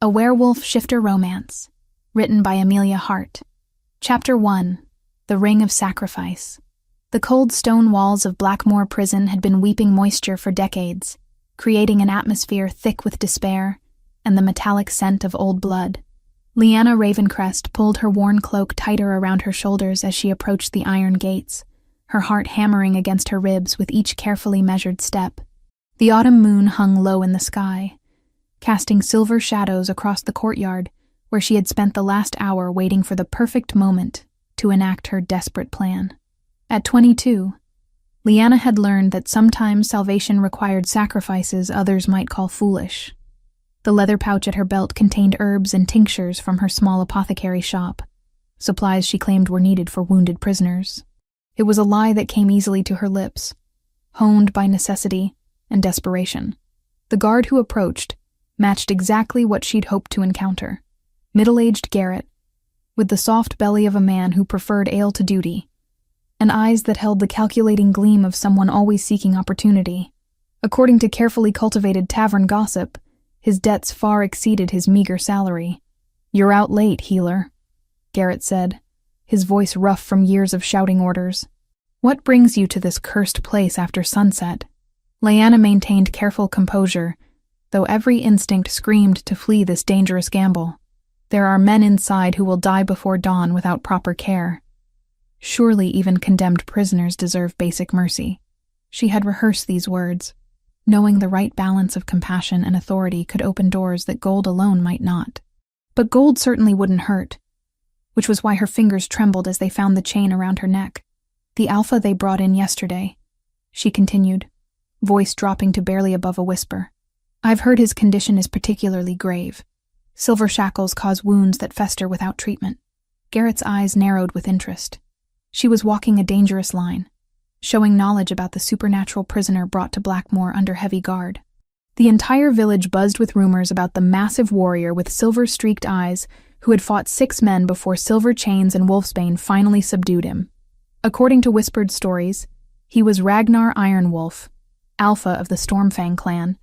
A Werewolf Shifter Romance, written by Amelia Hart. Chapter 1. The Ring of Sacrifice. The cold stone walls of Blackmoor Prison had been weeping moisture for decades, creating an atmosphere thick with despair and the metallic scent of old blood. Leanna Ravencrest pulled her worn cloak tighter around her shoulders as she approached the iron gates, her heart hammering against her ribs with each carefully measured step. The autumn moon hung low in the sky, casting silver shadows across the courtyard where she had spent the last hour waiting for the perfect moment to enact her desperate plan. At 22, Leanna had learned that sometimes salvation required sacrifices others might call foolish. The leather pouch at her belt contained herbs and tinctures from her small apothecary shop, supplies she claimed were needed for wounded prisoners. It was a lie that came easily to her lips, honed by necessity and desperation. The guard who approached matched exactly what she'd hoped to encounter. Middle-aged Garrett, with the soft belly of a man who preferred ale to duty, and eyes that held the calculating gleam of someone always seeking opportunity. According to carefully cultivated tavern gossip, his debts far exceeded his meager salary. "You're out late, healer," Garrett said, his voice rough from years of shouting orders. "What brings you to this cursed place after sunset?" Leanna maintained careful composure, though every instinct screamed to flee this dangerous gamble. There are men inside who will die before dawn without proper care. Surely even condemned prisoners deserve basic mercy. She had rehearsed these words, knowing the right balance of compassion and authority could open doors that gold alone might not. But gold certainly wouldn't hurt, which was why her fingers trembled as they found the chain around her neck. "The alpha they brought in yesterday," she continued, voice dropping to barely above a whisper. "I've heard his condition is particularly grave. Silver shackles cause wounds that fester without treatment." Garrett's eyes narrowed with interest. She was walking a dangerous line, showing knowledge about the supernatural prisoner brought to Blackmoor under heavy guard. The entire village buzzed with rumors about the massive warrior with silver-streaked eyes who had fought 6 men before silver chains and wolfsbane finally subdued him. According to whispered stories, he was Ragnar Ironwolf, alpha of the Stormfang clan,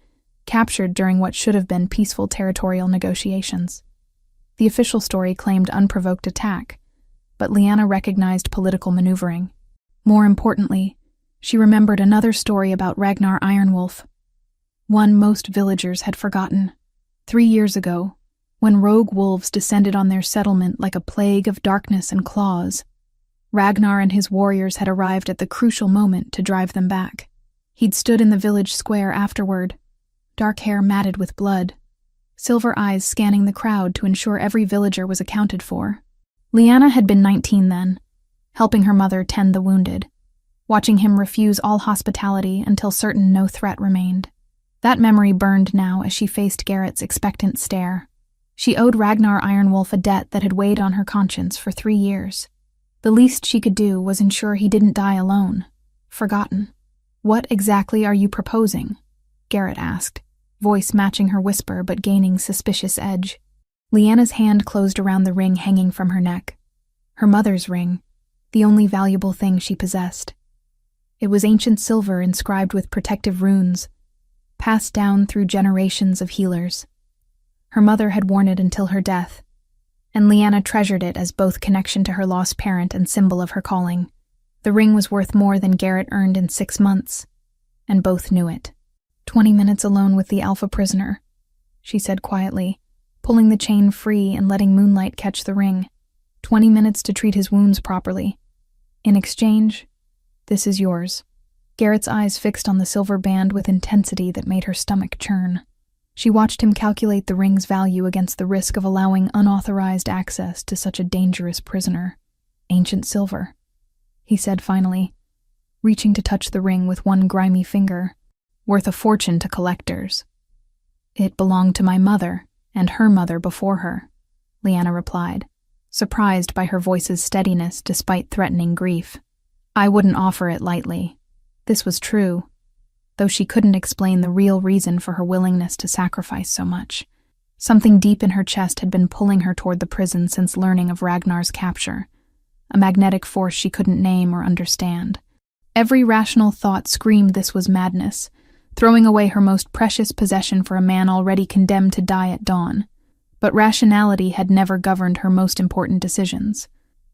captured during what should have been peaceful territorial negotiations. The official story claimed unprovoked attack, but Leanna recognized political maneuvering. More importantly, she remembered another story about Ragnar Ironwolf, one most villagers had forgotten. 3 years ago, when rogue wolves descended on their settlement like a plague of darkness and claws, Ragnar and his warriors had arrived at the crucial moment to drive them back. He'd stood in the village square afterward, dark hair matted with blood, silver eyes scanning the crowd to ensure every villager was accounted for. Leanna had been 19 then, helping her mother tend the wounded, watching him refuse all hospitality until certain no threat remained. That memory burned now as she faced Garrett's expectant stare. She owed Ragnar Ironwolf a debt that had weighed on her conscience for 3 years. The least she could do was ensure he didn't die alone, forgotten. "What exactly are you proposing?" Garrett asked, voice matching her whisper but gaining suspicious edge. Leanna's hand closed around the ring hanging from her neck. Her mother's ring, the only valuable thing she possessed. It was ancient silver inscribed with protective runes, passed down through generations of healers. Her mother had worn it until her death, and Leanna treasured it as both connection to her lost parent and symbol of her calling. The ring was worth more than Garrett earned in 6 months, and both knew it. 20 minutes alone with the alpha prisoner," she said quietly, pulling the chain free and letting moonlight catch the ring. 20 minutes to treat his wounds properly. In exchange, this is yours." Garrett's eyes fixed on the silver band with intensity that made her stomach churn. She watched him calculate the ring's value against the risk of allowing unauthorized access to such a dangerous prisoner. "Ancient silver," he said finally, reaching to touch the ring with one grimy finger. "Worth a fortune to collectors." "It belonged to my mother, and her mother before her," Leanna replied, surprised by her voice's steadiness despite threatening grief. "I wouldn't offer it lightly." This was true, though she couldn't explain the real reason for her willingness to sacrifice so much. Something deep in her chest had been pulling her toward the prison since learning of Ragnar's capture, a magnetic force she couldn't name or understand. Every rational thought screamed this was madness, throwing away her most precious possession for a man already condemned to die at dawn. But rationality had never governed her most important decisions.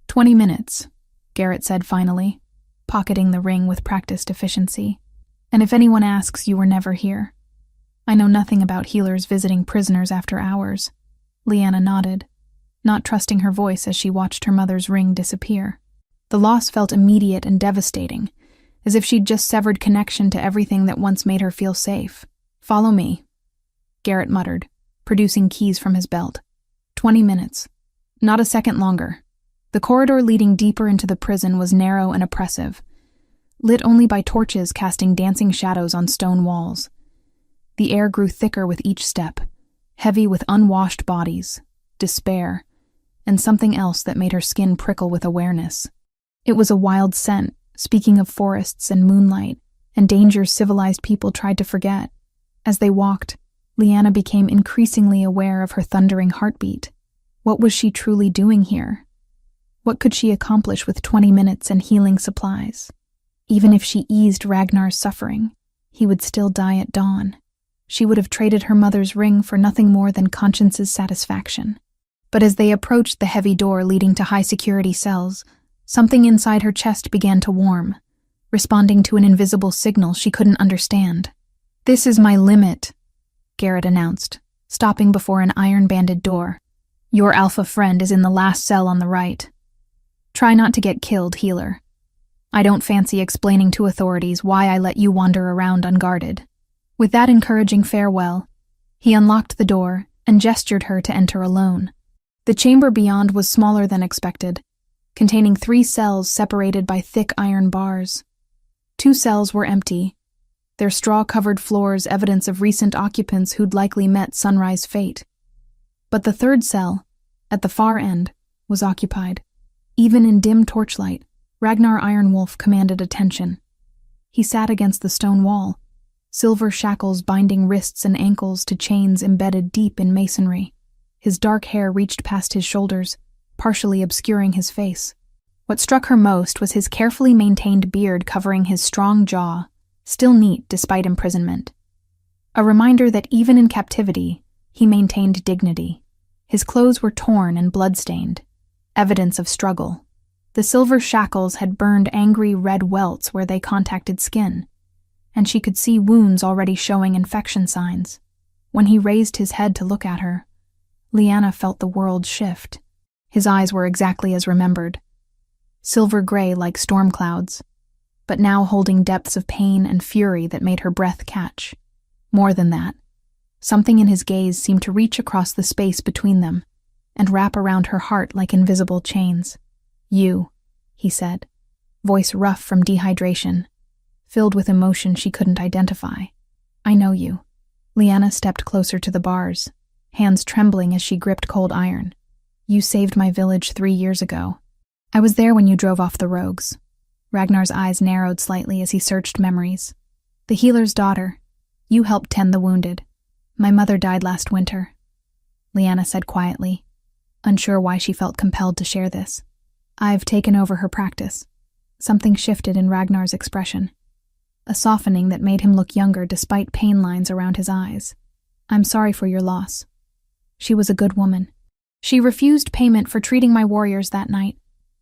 20 minutes, Garrett said finally, pocketing the ring with practiced efficiency. And if anyone asks, you were never here. I know nothing about healers visiting prisoners after hours. Leanna nodded, not trusting her voice as she watched her mother's ring disappear. The loss felt immediate and devastating, as if she'd just severed connection to everything that once made her feel safe. Follow me, Garrett muttered, producing keys from his belt. 20 minutes. Not a second longer. The corridor leading deeper into the prison was narrow and oppressive, lit only by torches casting dancing shadows on stone walls. The air grew thicker with each step, heavy with unwashed bodies, despair, and something else that made her skin prickle with awareness. It was a wild scent, speaking of forests and moonlight, and dangers civilized people tried to forget. As they walked, Leanna became increasingly aware of her thundering heartbeat. What was she truly doing here? What could she accomplish with 20 minutes and healing supplies? Even if she eased Ragnar's suffering, he would still die at dawn. She would have traded her mother's ring for nothing more than conscience's satisfaction. But as they approached the heavy door leading to high-security cells, something inside her chest began to warm, responding to an invisible signal she couldn't understand. "This is my limit," Garrett announced, stopping before an iron-banded door. "Your alpha friend is in the last cell on the right. Try not to get killed, healer. I don't fancy explaining to authorities why I let you wander around unguarded." With that encouraging farewell, he unlocked the door and gestured her to enter alone. The chamber beyond was smaller than expected, containing 3 cells separated by thick iron bars. 2 cells were empty, their straw-covered floors evidence of recent occupants who'd likely met sunrise fate. But the 3rd cell, at the far end, was occupied. Even in dim torchlight, Ragnar Ironwolf commanded attention. He sat against the stone wall, silver shackles binding wrists and ankles to chains embedded deep in masonry. His dark hair reached past his shoulders, partially obscuring his face. What struck her most was his carefully maintained beard covering his strong jaw, still neat despite imprisonment. A reminder that even in captivity, he maintained dignity. His clothes were torn and blood-stained, evidence of struggle. The silver shackles had burned angry red welts where they contacted skin, and she could see wounds already showing infection signs. When he raised his head to look at her, Leanna felt the world shift. His eyes were exactly as remembered, silver-gray like storm clouds, but now holding depths of pain and fury that made her breath catch. More than that, something in his gaze seemed to reach across the space between them and wrap around her heart like invisible chains. "You," he said, voice rough from dehydration, filled with emotion she couldn't identify. "I know you." Leanna stepped closer to the bars, hands trembling as she gripped cold iron. "You saved my village 3 years ago. I was there when you drove off the rogues." Ragnar's eyes narrowed slightly as he searched memories. "The healer's daughter. You helped tend the wounded. My mother died last winter," Leanna said quietly, unsure why she felt compelled to share this. "I've taken over her practice." Something shifted in Ragnar's expression, a softening that made him look younger despite pain lines around his eyes. "I'm sorry for your loss. She was a good woman. She refused payment for treating my warriors that night.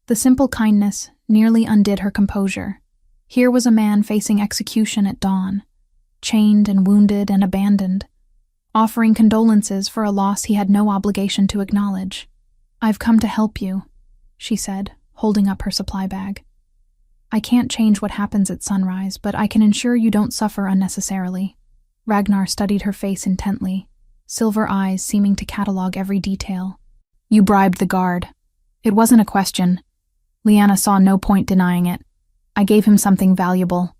The simple kindness nearly undid her composure. Here was a man facing execution at dawn, chained and wounded and abandoned, offering condolences for a loss he had no obligation to acknowledge. "I've come to help you," she said, holding up her supply bag. "I can't change what happens at sunrise, but I can ensure you don't suffer unnecessarily." Ragnar studied her face intently, silver eyes seeming to catalog every detail. "You bribed the guard. It wasn't a question." Leanna saw no point denying it. "I gave him something valuable,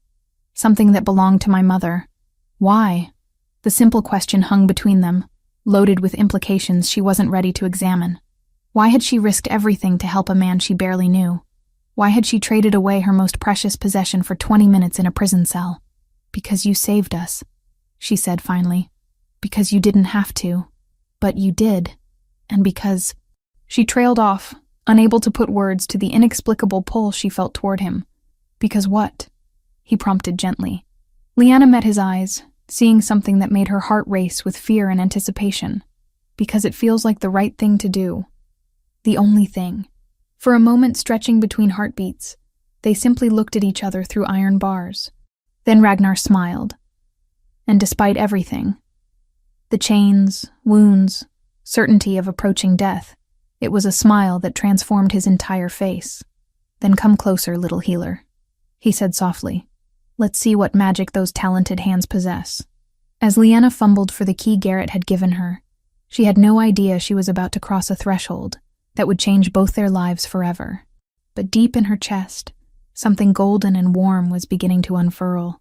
something that belonged to my mother." "Why?" The simple question hung between them, loaded with implications she wasn't ready to examine. Why had she risked everything to help a man she barely knew? Why had she traded away her most precious possession for 20 minutes in a prison cell? "Because you saved us," she said finally. "Because you didn't have to. But you did. And because—" She trailed off, unable to put words to the inexplicable pull she felt toward him. "Because what?" he prompted gently. Leanna met his eyes, seeing something that made her heart race with fear and anticipation. because it feels like the right thing to do. The only thing. For a moment stretching between heartbeats, they simply looked at each other through iron bars. Then Ragnar smiled. And despite everything, the chains, wounds, certainty of approaching death, it was a smile that transformed his entire face. "Then come closer, little healer," he said softly. "Let's see what magic those talented hands possess." As Lyanna fumbled for the key Garrett had given her, she had no idea she was about to cross a threshold that would change both their lives forever. But deep in her chest, something golden and warm was beginning to unfurl.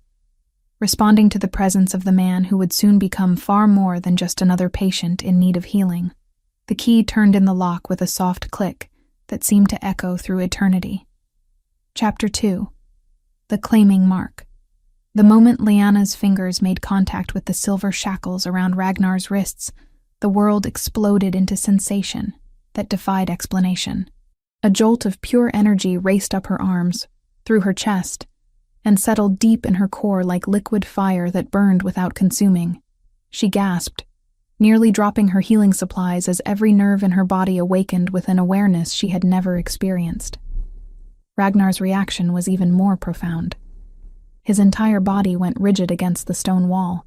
Responding to the presence of the man who would soon become far more than just another patient in need of healing, the key turned in the lock with a soft click that seemed to echo through eternity. Chapter 2. The Claiming Mark. The moment Lyanna's fingers made contact with the silver shackles around Ragnar's wrists, the world exploded into sensation that defied explanation. A jolt of pure energy raced up her arms, through her chest, and settled deep in her core like liquid fire that burned without consuming. She gasped, nearly dropping her healing supplies as every nerve in her body awakened with an awareness she had never experienced. Ragnar's reaction was even more profound. His entire body went rigid against the stone wall,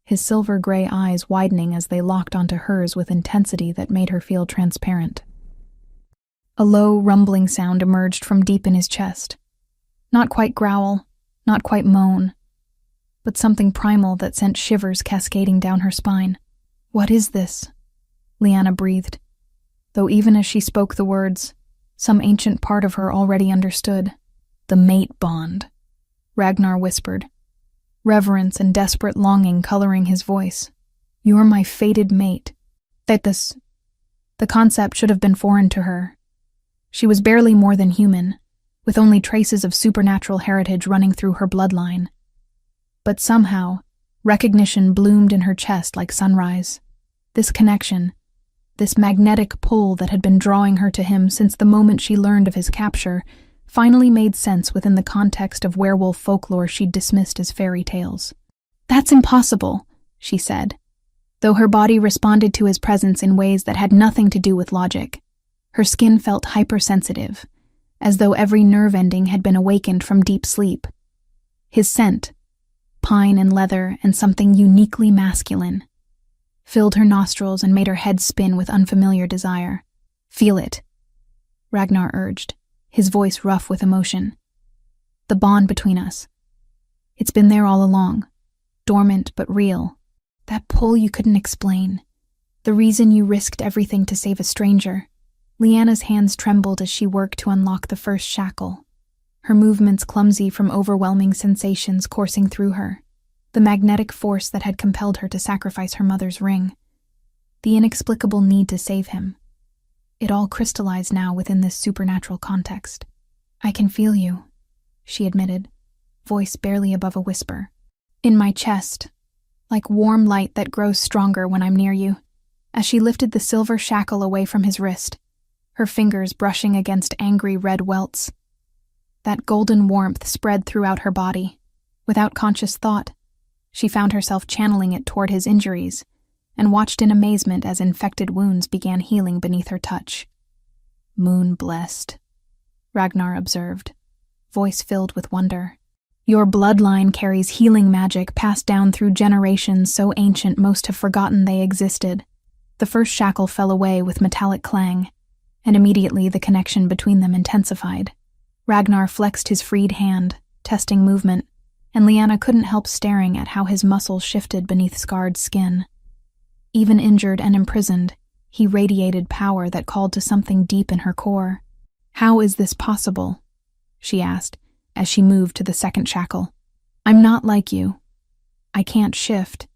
his silver-gray eyes widening as they locked onto hers with intensity that made her feel transparent. A low, rumbling sound emerged from deep in his chest. Not quite growl, not quite moan, but something primal that sent shivers cascading down her spine. "What is this?" Lyanna breathed, though even as she spoke the words, some ancient part of her already understood. "The mate bond," Ragnar whispered, reverence and desperate longing coloring his voice. "You're my fated mate." The concept should have been foreign to her. She was barely more than human, with only traces of supernatural heritage running through her bloodline. But somehow, recognition bloomed in her chest like sunrise. This connection, this magnetic pull that had been drawing her to him since the moment she learned of his capture, finally made sense within the context of werewolf folklore she'd dismissed as fairy tales. "That's impossible," she said, though her body responded to his presence in ways that had nothing to do with logic. Her skin felt hypersensitive, as though every nerve ending had been awakened from deep sleep. His scent, pine and leather and something uniquely masculine, filled her nostrils and made her head spin with unfamiliar desire. "Feel it," Ragnar urged, his voice rough with emotion. "The bond between us. It's been there all along, dormant but real. That pull you couldn't explain. The reason you risked everything to save a stranger." Lyanna's hands trembled as she worked to unlock the first shackle, her movements clumsy from overwhelming sensations coursing through her. The magnetic force that had compelled her to sacrifice her mother's ring. The inexplicable need to save him. It all crystallized now within this supernatural context. "I can feel you," she admitted, voice barely above a whisper. "In my chest, like warm light that grows stronger when I'm near you." As she lifted the silver shackle away from his wrist, her fingers brushing against angry red welts. That golden warmth spread throughout her body. Without conscious thought, she found herself channeling it toward his injuries, and watched in amazement as infected wounds began healing beneath her touch. "Moon-blessed," Ragnar observed, voice filled with wonder. "Your bloodline carries healing magic passed down through generations so ancient most have forgotten they existed." The first shackle fell away with metallic clang, and immediately the connection between them intensified. Ragnar flexed his freed hand, testing movement, and Lyanna couldn't help staring at how his muscles shifted beneath scarred skin. Even injured and imprisoned, he radiated power that called to something deep in her core. "How is this possible?" she asked, as she moved to the second shackle. "I'm not like you. I can't shift,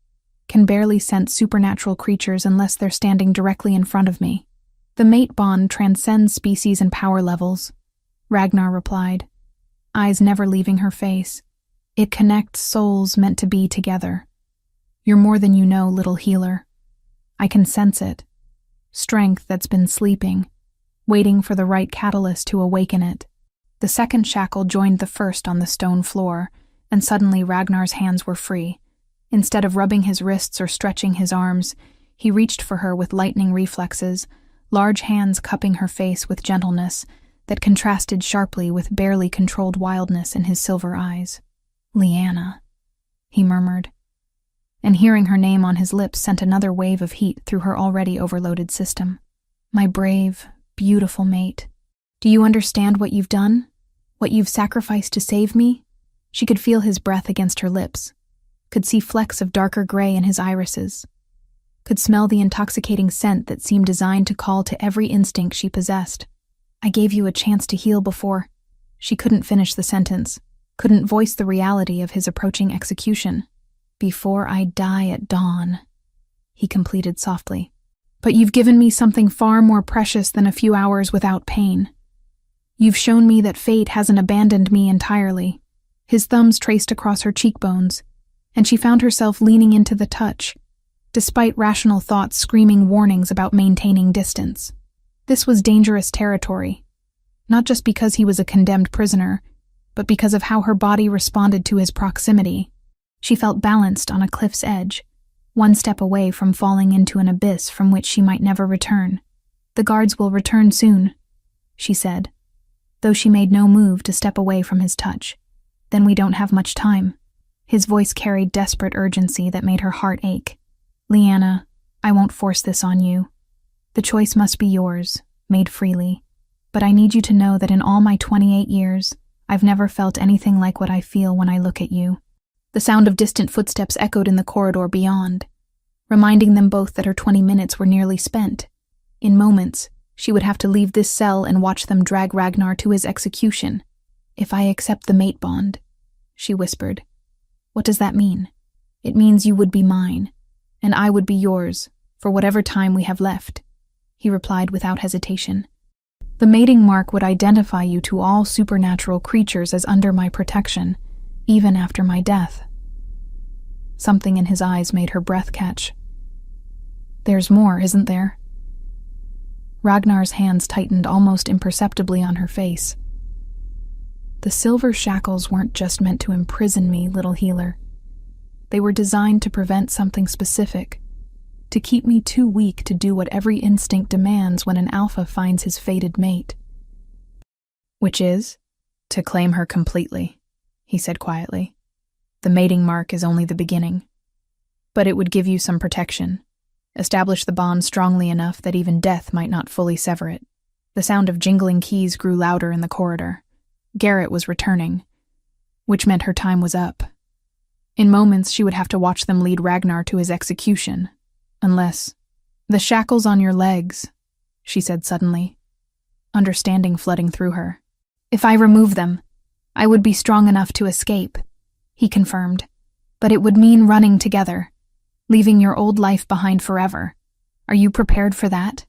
can barely sense supernatural creatures unless they're standing directly in front of me." "The mate bond transcends species and power levels," Ragnar replied, eyes never leaving her face. "It connects souls meant to be together. You're more than you know, little healer. I can sense it. Strength that's been sleeping, waiting for the right catalyst to awaken it." The second shackle joined the first on the stone floor, and suddenly Ragnar's hands were free. Instead of rubbing his wrists or stretching his arms, He reached for her with lightning reflexes, large hands cupping her face with gentleness that contrasted sharply with barely controlled wildness in his silver eyes. "Leanna," he murmured, and hearing her name on his lips sent another wave of heat through her already overloaded system. "My brave, beautiful mate. Do you understand what you've done? What you've sacrificed to save me?" She could feel his breath against her lips, could see flecks of darker gray in his irises, could smell the intoxicating scent that seemed designed to call to every instinct she possessed. "I gave you a chance to heal before." She couldn't finish the sentence, couldn't voice the reality of his approaching execution. "Before I die at dawn," he completed softly. "But you've given me something far more precious than a few hours without pain. You've shown me that fate hasn't abandoned me entirely." His thumbs traced across her cheekbones, and she found herself leaning into the touch, despite rational thoughts screaming warnings about maintaining distance. This was dangerous territory, not just because he was a condemned prisoner, but because of how her body responded to his proximity. She felt balanced on a cliff's edge, one step away from falling into an abyss from which she might never return. "The guards will return soon," she said, though she made no move to step away from his touch. "Then we don't have much time." His voice carried desperate urgency that made her heart ache. "Leanna, I won't force this on you. The choice must be yours, made freely. But I need you to know that in all my 28 years, I've never felt anything like what I feel when I look at you." The sound of distant footsteps echoed in the corridor beyond, reminding them both that her 20 minutes were nearly spent. In moments, she would have to leave this cell and watch them drag Ragnar to his execution. "If I accept the mate bond," she whispered. "What does that mean?" "It means you would be mine, and I would be yours, for whatever time we have left," he replied without hesitation. "The mating mark would identify you to all supernatural creatures as under my protection, even after my death." Something in his eyes made her breath catch. "There's more, isn't there?" Ragnar's hands tightened almost imperceptibly on her face. "The silver shackles weren't just meant to imprison me, little healer. They were designed to prevent something specific, to keep me too weak to do what every instinct demands when an alpha finds his fated mate." "Which is, to claim her completely," he said quietly. "The mating mark is only the beginning. But it would give you some protection, establish the bond strongly enough that even death might not fully sever it." The sound of jingling keys grew louder in the corridor. Garrett was returning, which meant her time was up. In moments, she would have to watch them lead Ragnar to his execution, unless— "The shackles on your legs," she said suddenly, understanding flooding through her. "If I remove them, I would be strong enough to escape," he confirmed, "but it would mean running together, leaving your old life behind forever. Are you prepared for that?"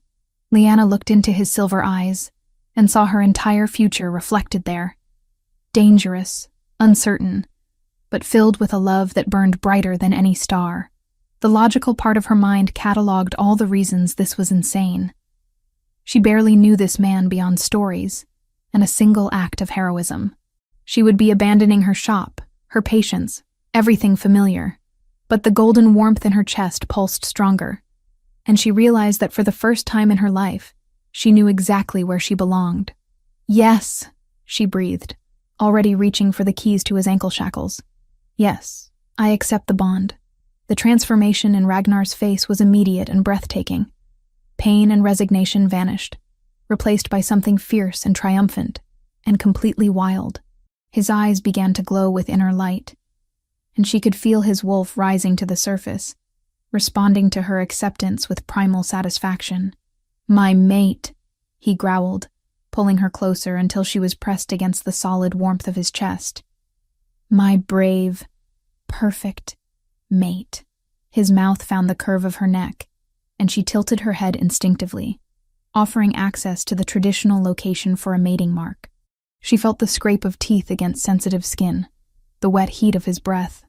Leanna looked into his silver eyes and saw her entire future reflected there. Dangerous, uncertain, but filled with a love that burned brighter than any star. The logical part of her mind cataloged all the reasons this was insane. She barely knew this man beyond stories and a single act of heroism. She would be abandoning her shop, her patients, everything familiar. But the golden warmth in her chest pulsed stronger, and she realized that for the first time in her life, she knew exactly where she belonged. "Yes," she breathed, already reaching for the keys to his ankle shackles. "Yes, I accept the bond." The transformation in Ragnar's face was immediate and breathtaking. Pain and resignation vanished, replaced by something fierce and triumphant, and completely wild. His eyes began to glow with inner light, and she could feel his wolf rising to the surface, responding to her acceptance with primal satisfaction. "My mate," he growled, pulling her closer until she was pressed against the solid warmth of his chest. "My brave, perfect mate." His mouth found the curve of her neck, and she tilted her head instinctively, offering access to the traditional location for a mating mark. She felt the scrape of teeth against sensitive skin, the wet heat of his breath,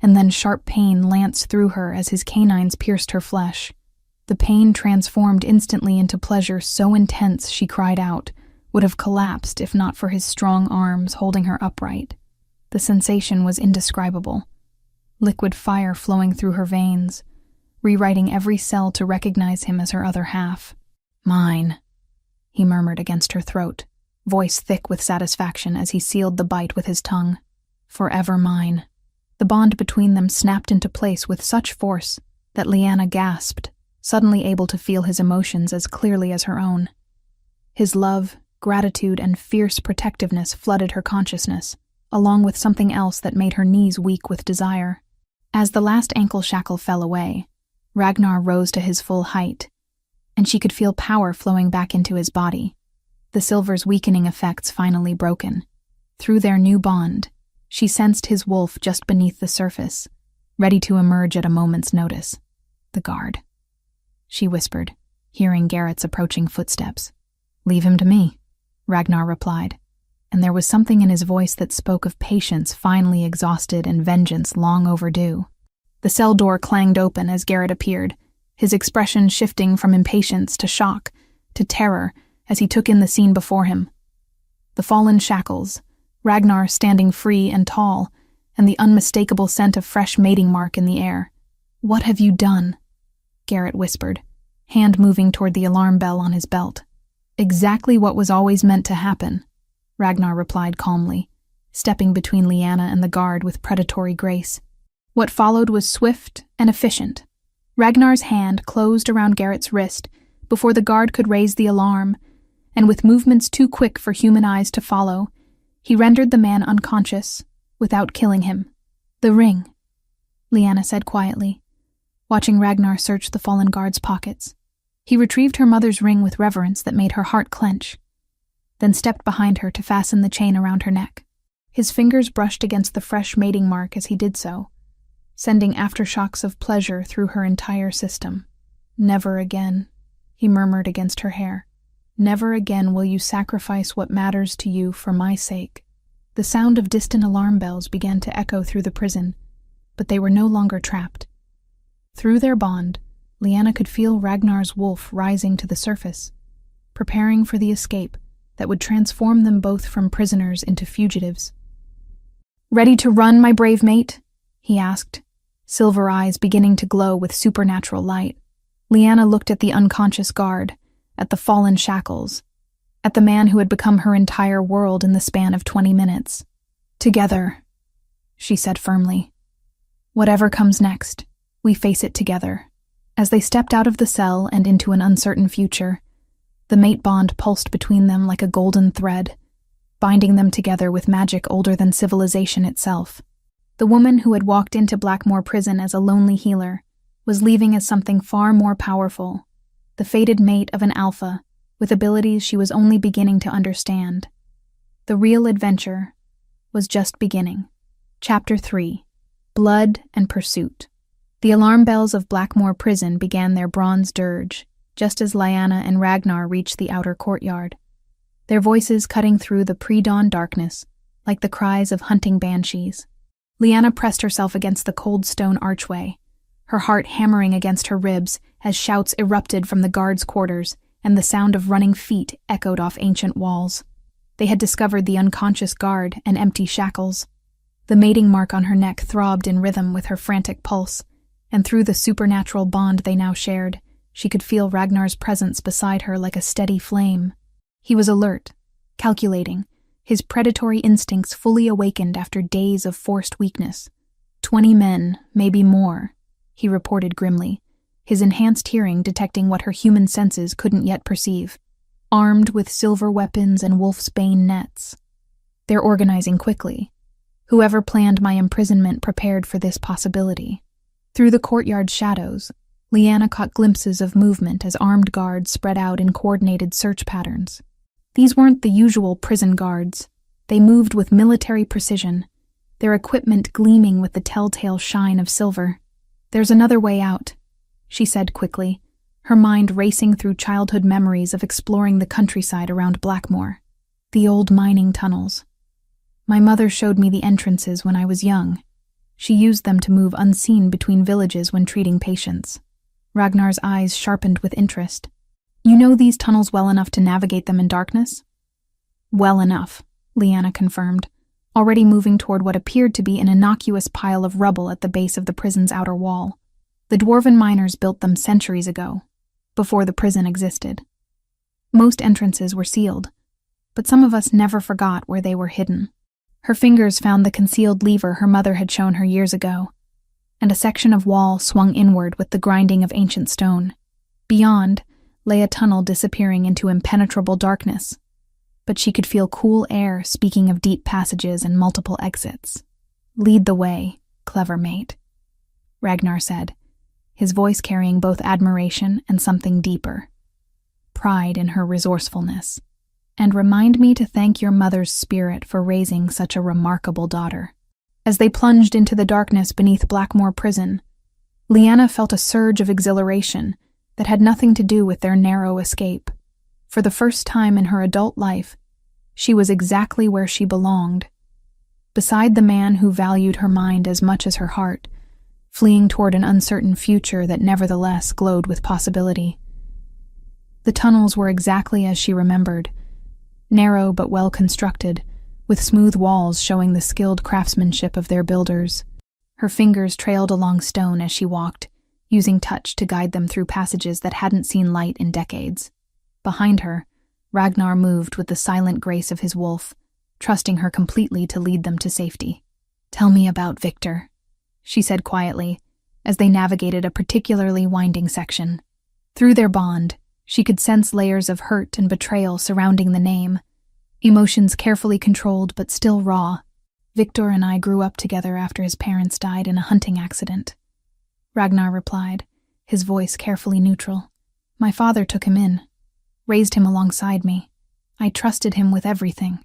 and then sharp pain lanced through her as his canines pierced her flesh. The pain transformed instantly into pleasure so intense she cried out, would have collapsed if not for his strong arms holding her upright. The sensation was indescribable. Liquid fire flowing through her veins, rewriting every cell to recognize him as her other half. "Mine," he murmured against her throat, voice thick with satisfaction as he sealed the bite with his tongue. "Forever mine." The bond between them snapped into place with such force that Leanna gasped, suddenly able to feel his emotions as clearly as her own. His love, gratitude, and fierce protectiveness flooded her consciousness, along with something else that made her knees weak with desire. As the last ankle shackle fell away, Ragnar rose to his full height, and she could feel power flowing back into his body, the silver's weakening effects finally broken. Through their new bond, she sensed his wolf just beneath the surface, ready to emerge at a moment's notice. "The guard," she whispered, hearing Garrett's approaching footsteps. "Leave him to me," Ragnar replied, and there was something in his voice that spoke of patience finally exhausted and vengeance long overdue. The cell door clanged open as Garrett appeared, his expression shifting from impatience to shock to terror as he took in the scene before him. The fallen shackles, Ragnar standing free and tall, and the unmistakable scent of fresh mating mark in the air. "What have you done?" Garrett whispered, hand moving toward the alarm bell on his belt. "Exactly what was always meant to happen," Ragnar replied calmly, stepping between Leanna and the guard with predatory grace. What followed was swift and efficient. Ragnar's hand closed around Garrett's wrist before the guard could raise the alarm, and with movements too quick for human eyes to follow, he rendered the man unconscious without killing him. "The ring," Leanna said quietly, watching Ragnar search the fallen guard's pockets. He retrieved her mother's ring with reverence that made her heart clench, then stepped behind her to fasten the chain around her neck. His fingers brushed against the fresh mating mark as he did so, sending aftershocks of pleasure through her entire system. "Never again," he murmured against her hair. "Never again will you sacrifice what matters to you for my sake." The sound of distant alarm bells began to echo through the prison, but they were no longer trapped. Through their bond, Leanna could feel Ragnar's wolf rising to the surface, preparing for the escape that would transform them both from prisoners into fugitives. "Ready to run, my brave mate?" he asked, silver eyes beginning to glow with supernatural light. Leanna looked at the unconscious guard, at the fallen shackles, at the man who had become her entire world in the span of 20 minutes. "Together," she said firmly. "Whatever comes next, we face it together." As they stepped out of the cell and into an uncertain future, the mate bond pulsed between them like a golden thread, binding them together with magic older than civilization itself. The woman who had walked into Blackmore Prison as a lonely healer was leaving as something far more powerful, the fated mate of an alpha with abilities she was only beginning to understand. The real adventure was just beginning. Chapter 3: Blood and Pursuit. The alarm bells of Blackmore Prison began their bronze dirge, just as Lyanna and Ragnar reached the outer courtyard, their voices cutting through the pre-dawn darkness like the cries of hunting banshees. Leanna pressed herself against the cold stone archway, her heart hammering against her ribs as shouts erupted from the guards' quarters and the sound of running feet echoed off ancient walls. They had discovered the unconscious guard and empty shackles. The mating mark on her neck throbbed in rhythm with her frantic pulse, and through the supernatural bond they now shared, she could feel Ragnar's presence beside her like a steady flame. He was alert, calculating, his predatory instincts fully awakened after days of forced weakness. 20 men, maybe more, he reported grimly, his enhanced hearing detecting what her human senses couldn't yet perceive. Armed with silver weapons and wolf's bane nets. They're organizing quickly. Whoever planned my imprisonment prepared for this possibility. Through the courtyard's shadows, Leanna caught glimpses of movement as armed guards spread out in coordinated search patterns. These weren't the usual prison guards. They moved with military precision, their equipment gleaming with the telltale shine of silver. "There's another way out," she said quickly, her mind racing through childhood memories of exploring the countryside around Blackmore. The old mining tunnels. My mother showed me the entrances when I was young. She used them to move unseen between villages when treating patients. Ragnar's eyes sharpened with interest. "You know these tunnels well enough to navigate them in darkness?" "Well enough," Leanna confirmed, already moving toward what appeared to be an innocuous pile of rubble at the base of the prison's outer wall. The dwarven miners built them centuries ago, before the prison existed. Most entrances were sealed, but some of us never forgot where they were hidden. Her fingers found the concealed lever her mother had shown her years ago, and a section of wall swung inward with the grinding of ancient stone. Beyond lay a tunnel disappearing into impenetrable darkness, but she could feel cool air speaking of deep passages and multiple exits. "Lead the way, clever mate," Ragnar said, his voice carrying both admiration and something deeper, pride in her resourcefulness. "And remind me to thank your mother's spirit for raising such a remarkable daughter." As they plunged into the darkness beneath Blackmoor Prison, Lyanna felt a surge of exhilaration that had nothing to do with their narrow escape. For the first time in her adult life, she was exactly where she belonged, beside the man who valued her mind as much as her heart, fleeing toward an uncertain future that nevertheless glowed with possibility. The tunnels were exactly as she remembered, narrow but well constructed, with smooth walls showing the skilled craftsmanship of their builders. Her fingers trailed along stone as she walked, using touch to guide them through passages that hadn't seen light in decades. Behind her, Ragnar moved with the silent grace of his wolf, trusting her completely to lead them to safety. "Tell me about Victor," she said quietly, as they navigated a particularly winding section. Through their bond, she could sense layers of hurt and betrayal surrounding the name, emotions carefully controlled but still raw. "Victor and I grew up together after his parents died in a hunting accident," Ragnar replied, his voice carefully neutral. "My father took him in, raised him alongside me. I trusted him with everything: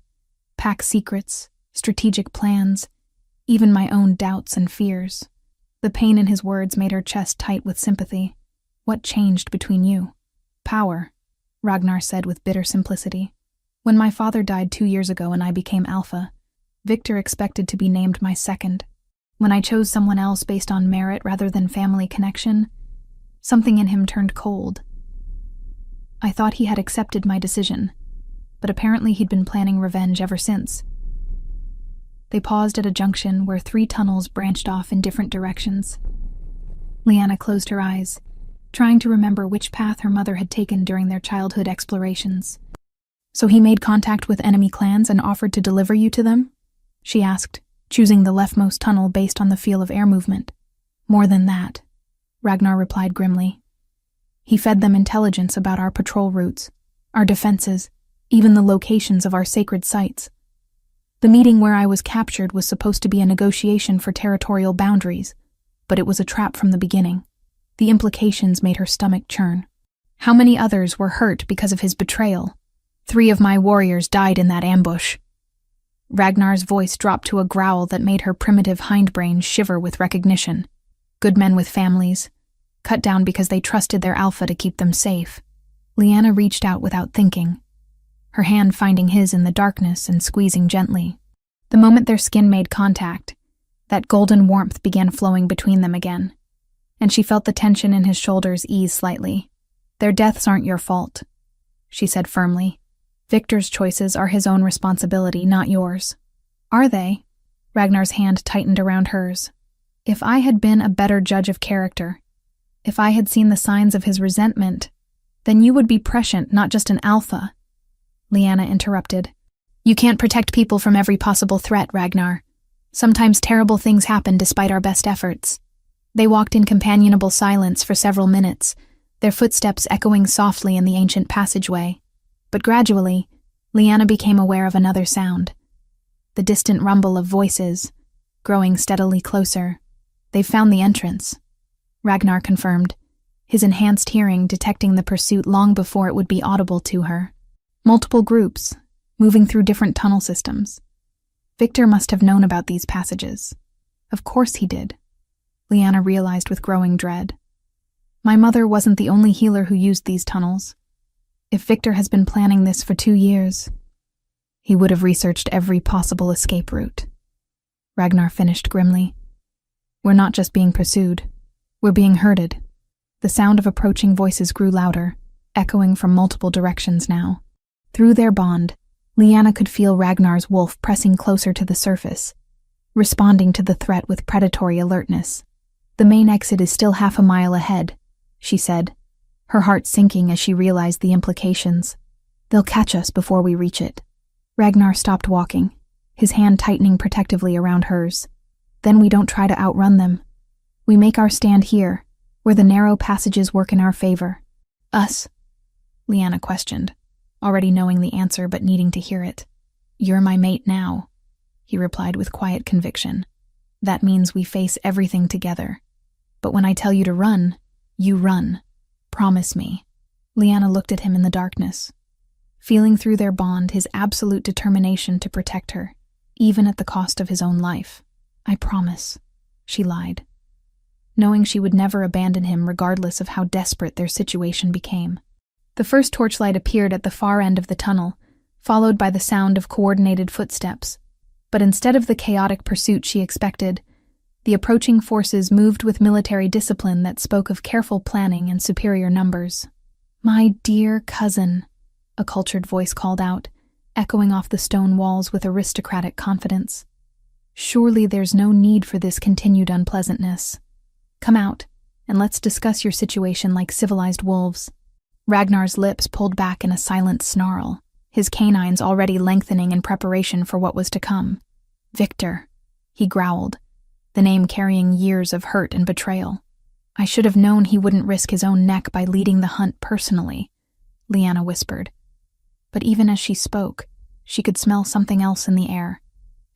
pack secrets, strategic plans, even my own doubts and fears." The pain in his words made her chest tight with sympathy. "What changed between you?" "Power," Ragnar said with bitter simplicity. "When my father died 2 years ago and I became Alpha, Victor expected to be named my second. When I chose someone else based on merit rather than family connection, something in him turned cold. I thought he had accepted my decision, but apparently he'd been planning revenge ever since." They paused at a junction where 3 tunnels branched off in different directions. Lyanna closed her eyes, trying to remember which path her mother had taken during their childhood explorations. "So he made contact with enemy clans and offered to deliver you to them?" she asked, choosing the leftmost tunnel based on the feel of air movement. "More than that," Ragnar replied grimly. "He fed them intelligence about our patrol routes, our defenses, even the locations of our sacred sites. The meeting where I was captured was supposed to be a negotiation for territorial boundaries, but it was a trap from the beginning." The implications made her stomach churn. "How many others were hurt because of his betrayal?" "3 of my warriors died in that ambush." Ragnar's voice dropped to a growl that made her primitive hindbrain shiver with recognition. "Good men with families, cut down because they trusted their alpha to keep them safe." Lyanna reached out without thinking, her hand finding his in the darkness and squeezing gently. The moment their skin made contact, that golden warmth began flowing between them again, and she felt the tension in his shoulders ease slightly. "Their deaths aren't your fault," she said firmly. "Victor's choices are his own responsibility, not yours." "Are they?" Ragnar's hand tightened around hers. "If I had been a better judge of character, if I had seen the signs of his resentment, then you would be prescient, not just an alpha." Lyanna interrupted. "You can't protect people from every possible threat, Ragnar. Sometimes terrible things happen despite our best efforts." They walked in companionable silence for several minutes, their footsteps echoing softly in the ancient passageway. But gradually, Lyanna became aware of another sound. The distant rumble of voices, growing steadily closer. "They've found the entrance," Ragnar confirmed, his enhanced hearing detecting the pursuit long before it would be audible to her. Multiple groups, moving through different tunnel systems. Victor must have known about these passages. Of course he did, Lyanna realized with growing dread. My mother wasn't the only healer who used these tunnels. If Victor has been planning this for 2 years, he would have researched every possible escape route. Ragnar finished grimly. "We're not just being pursued. We're being herded." The sound of approaching voices grew louder, echoing from multiple directions now. Through their bond, Lyanna could feel Ragnar's wolf pressing closer to the surface, responding to the threat with predatory alertness. The main exit is still half a mile ahead, she said, her heart sinking as she realized the implications. They'll catch us before we reach it. Ragnar stopped walking, his hand tightening protectively around hers. Then we don't try to outrun them. We make our stand here, where the narrow passages work in our favor. Us? Leanna questioned, already knowing the answer but needing to hear it. You're my mate now, he replied with quiet conviction. That means we face everything together. But when I tell you to run, you run. Promise me. Leanna looked at him in the darkness, feeling through their bond his absolute determination to protect her, even at the cost of his own life. I promise, she lied, knowing she would never abandon him regardless of how desperate their situation became. The first torchlight appeared at the far end of the tunnel, followed by the sound of coordinated footsteps. But instead of the chaotic pursuit she expected, the approaching forces moved with military discipline that spoke of careful planning and superior numbers. My dear cousin, a cultured voice called out, echoing off the stone walls with aristocratic confidence. Surely there's no need for this continued unpleasantness. Come out, and let's discuss your situation like civilized wolves. Ragnar's lips pulled back in a silent snarl, his canines already lengthening in preparation for what was to come. Victor, he growled, the name carrying years of hurt and betrayal. I should have known he wouldn't risk his own neck by leading the hunt personally, Leanna whispered. But even as she spoke, she could smell something else in the air.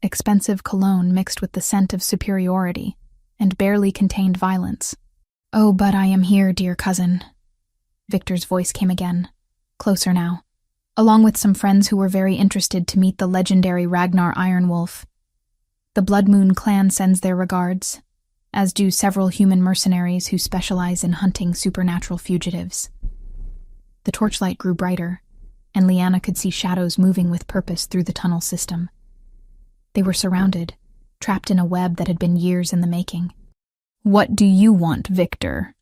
Expensive cologne mixed with the scent of superiority, and barely contained violence. Oh, but I am here, dear cousin. Victor's voice came again, closer now, along with some friends who were very interested to meet the legendary Ragnar Ironwolf. The Blood Moon clan sends their regards, as do several human mercenaries who specialize in hunting supernatural fugitives. The torchlight grew brighter, and Leanna could see shadows moving with purpose through the tunnel system. They were surrounded, trapped in a web that had been years in the making. What do you want, Victor?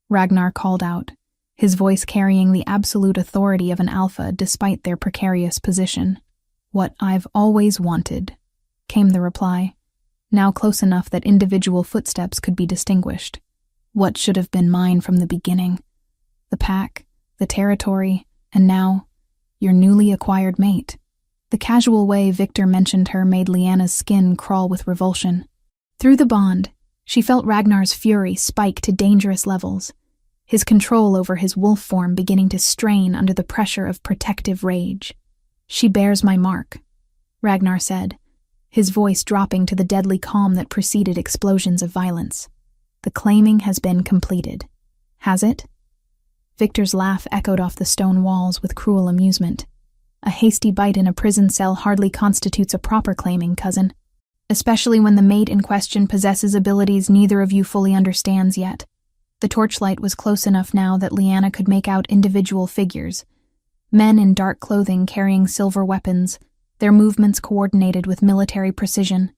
Ragnar called out, his voice carrying the absolute authority of an alpha despite their precarious position. What I've always wanted, came the reply, now close enough that individual footsteps could be distinguished. What should have been mine from the beginning? The pack, the territory, and now, your newly acquired mate. The casual way Victor mentioned her made Leanna's skin crawl with revulsion. Through the bond, she felt Ragnar's fury spike to dangerous levels, his control over his wolf form beginning to strain under the pressure of protective rage. She bears my mark, Ragnar said, his voice dropping to the deadly calm that preceded explosions of violence. The claiming has been completed. Has it? Victor's laugh echoed off the stone walls with cruel amusement. A hasty bite in a prison cell hardly constitutes a proper claiming, cousin, especially when the mate in question possesses abilities neither of you fully understands yet. The torchlight was close enough now that Leanna could make out individual figures, men in dark clothing carrying silver weapons, their movements coordinated with military precision.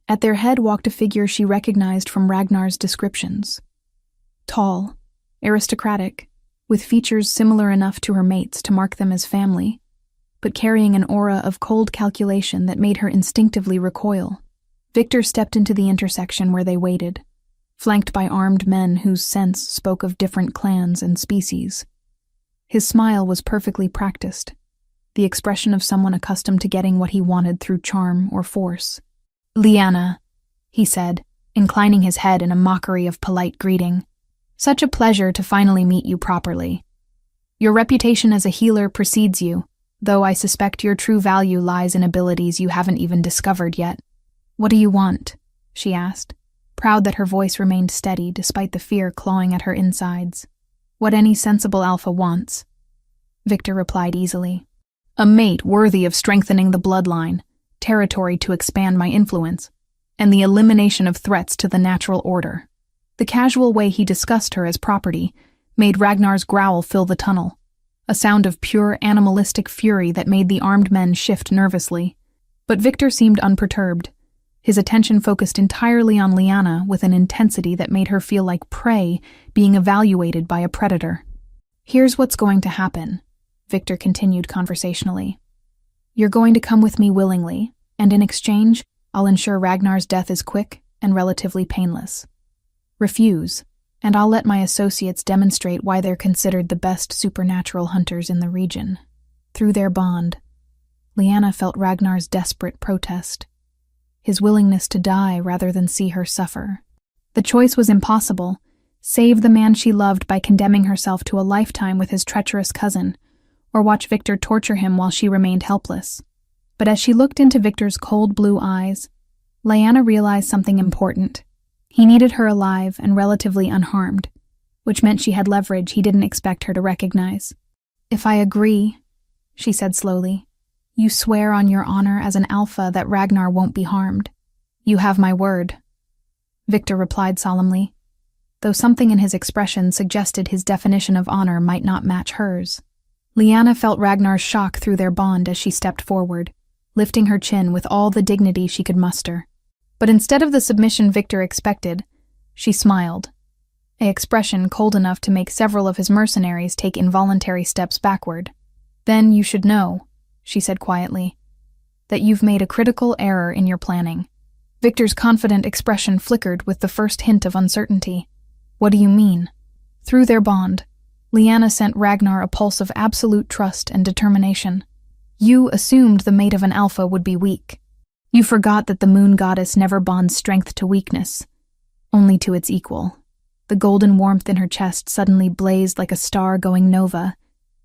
At their head walked a figure she recognized from Ragnar's descriptions. Tall, aristocratic, with features similar enough to her mate's to mark them as family, but carrying an aura of cold calculation that made her instinctively recoil. Victor stepped into the intersection where they waited, flanked by armed men whose sense spoke of different clans and species. His smile was perfectly practiced, the expression of someone accustomed to getting what he wanted through charm or force. Leanna, he said, inclining his head in a mockery of polite greeting. Such a pleasure to finally meet you properly. Your reputation as a healer precedes you, though I suspect your true value lies in abilities you haven't even discovered yet. What do you want? She asked, proud that her voice remained steady despite the fear clawing at her insides. What any sensible alpha wants, Victor replied easily. A mate worthy of strengthening the bloodline, territory to expand my influence, and the elimination of threats to the natural order. The casual way he discussed her as property made Ragnar's growl fill the tunnel, a sound of pure animalistic fury that made the armed men shift nervously. But Victor seemed unperturbed, his attention focused entirely on Leanna with an intensity that made her feel like prey being evaluated by a predator. Here's what's going to happen, Victor continued conversationally. You're going to come with me willingly, and in exchange, I'll ensure Ragnar's death is quick and relatively painless. Refuse, and I'll let my associates demonstrate why they're considered the best supernatural hunters in the region. Through their bond, Lyanna felt Ragnar's desperate protest, his willingness to die rather than see her suffer. The choice was impossible: save the man she loved by condemning herself to a lifetime with his treacherous cousin, or watch Victor torture him while she remained helpless. But as she looked into Victor's cold blue eyes, Lyanna realized something important. He needed her alive and relatively unharmed, which meant she had leverage he didn't expect her to recognize. "If I agree," she said slowly, "you swear on your honor as an alpha that Ragnar won't be harmed." "You have my word," Victor replied solemnly, though something in his expression suggested his definition of honor might not match hers. Lyanna felt Ragnar's shock through their bond as she stepped forward, lifting her chin with all the dignity she could muster. But instead of the submission Victor expected, she smiled, an expression cold enough to make several of his mercenaries take involuntary steps backward. "Then you should know," she said quietly, "that you've made a critical error in your planning." Victor's confident expression flickered with the first hint of uncertainty. "What do you mean?" Through their bond, Lyanna sent Ragnar a pulse of absolute trust and determination. "You assumed the mate of an alpha would be weak. You forgot that the moon goddess never bonds strength to weakness, only to its equal." The golden warmth in her chest suddenly blazed like a star going nova,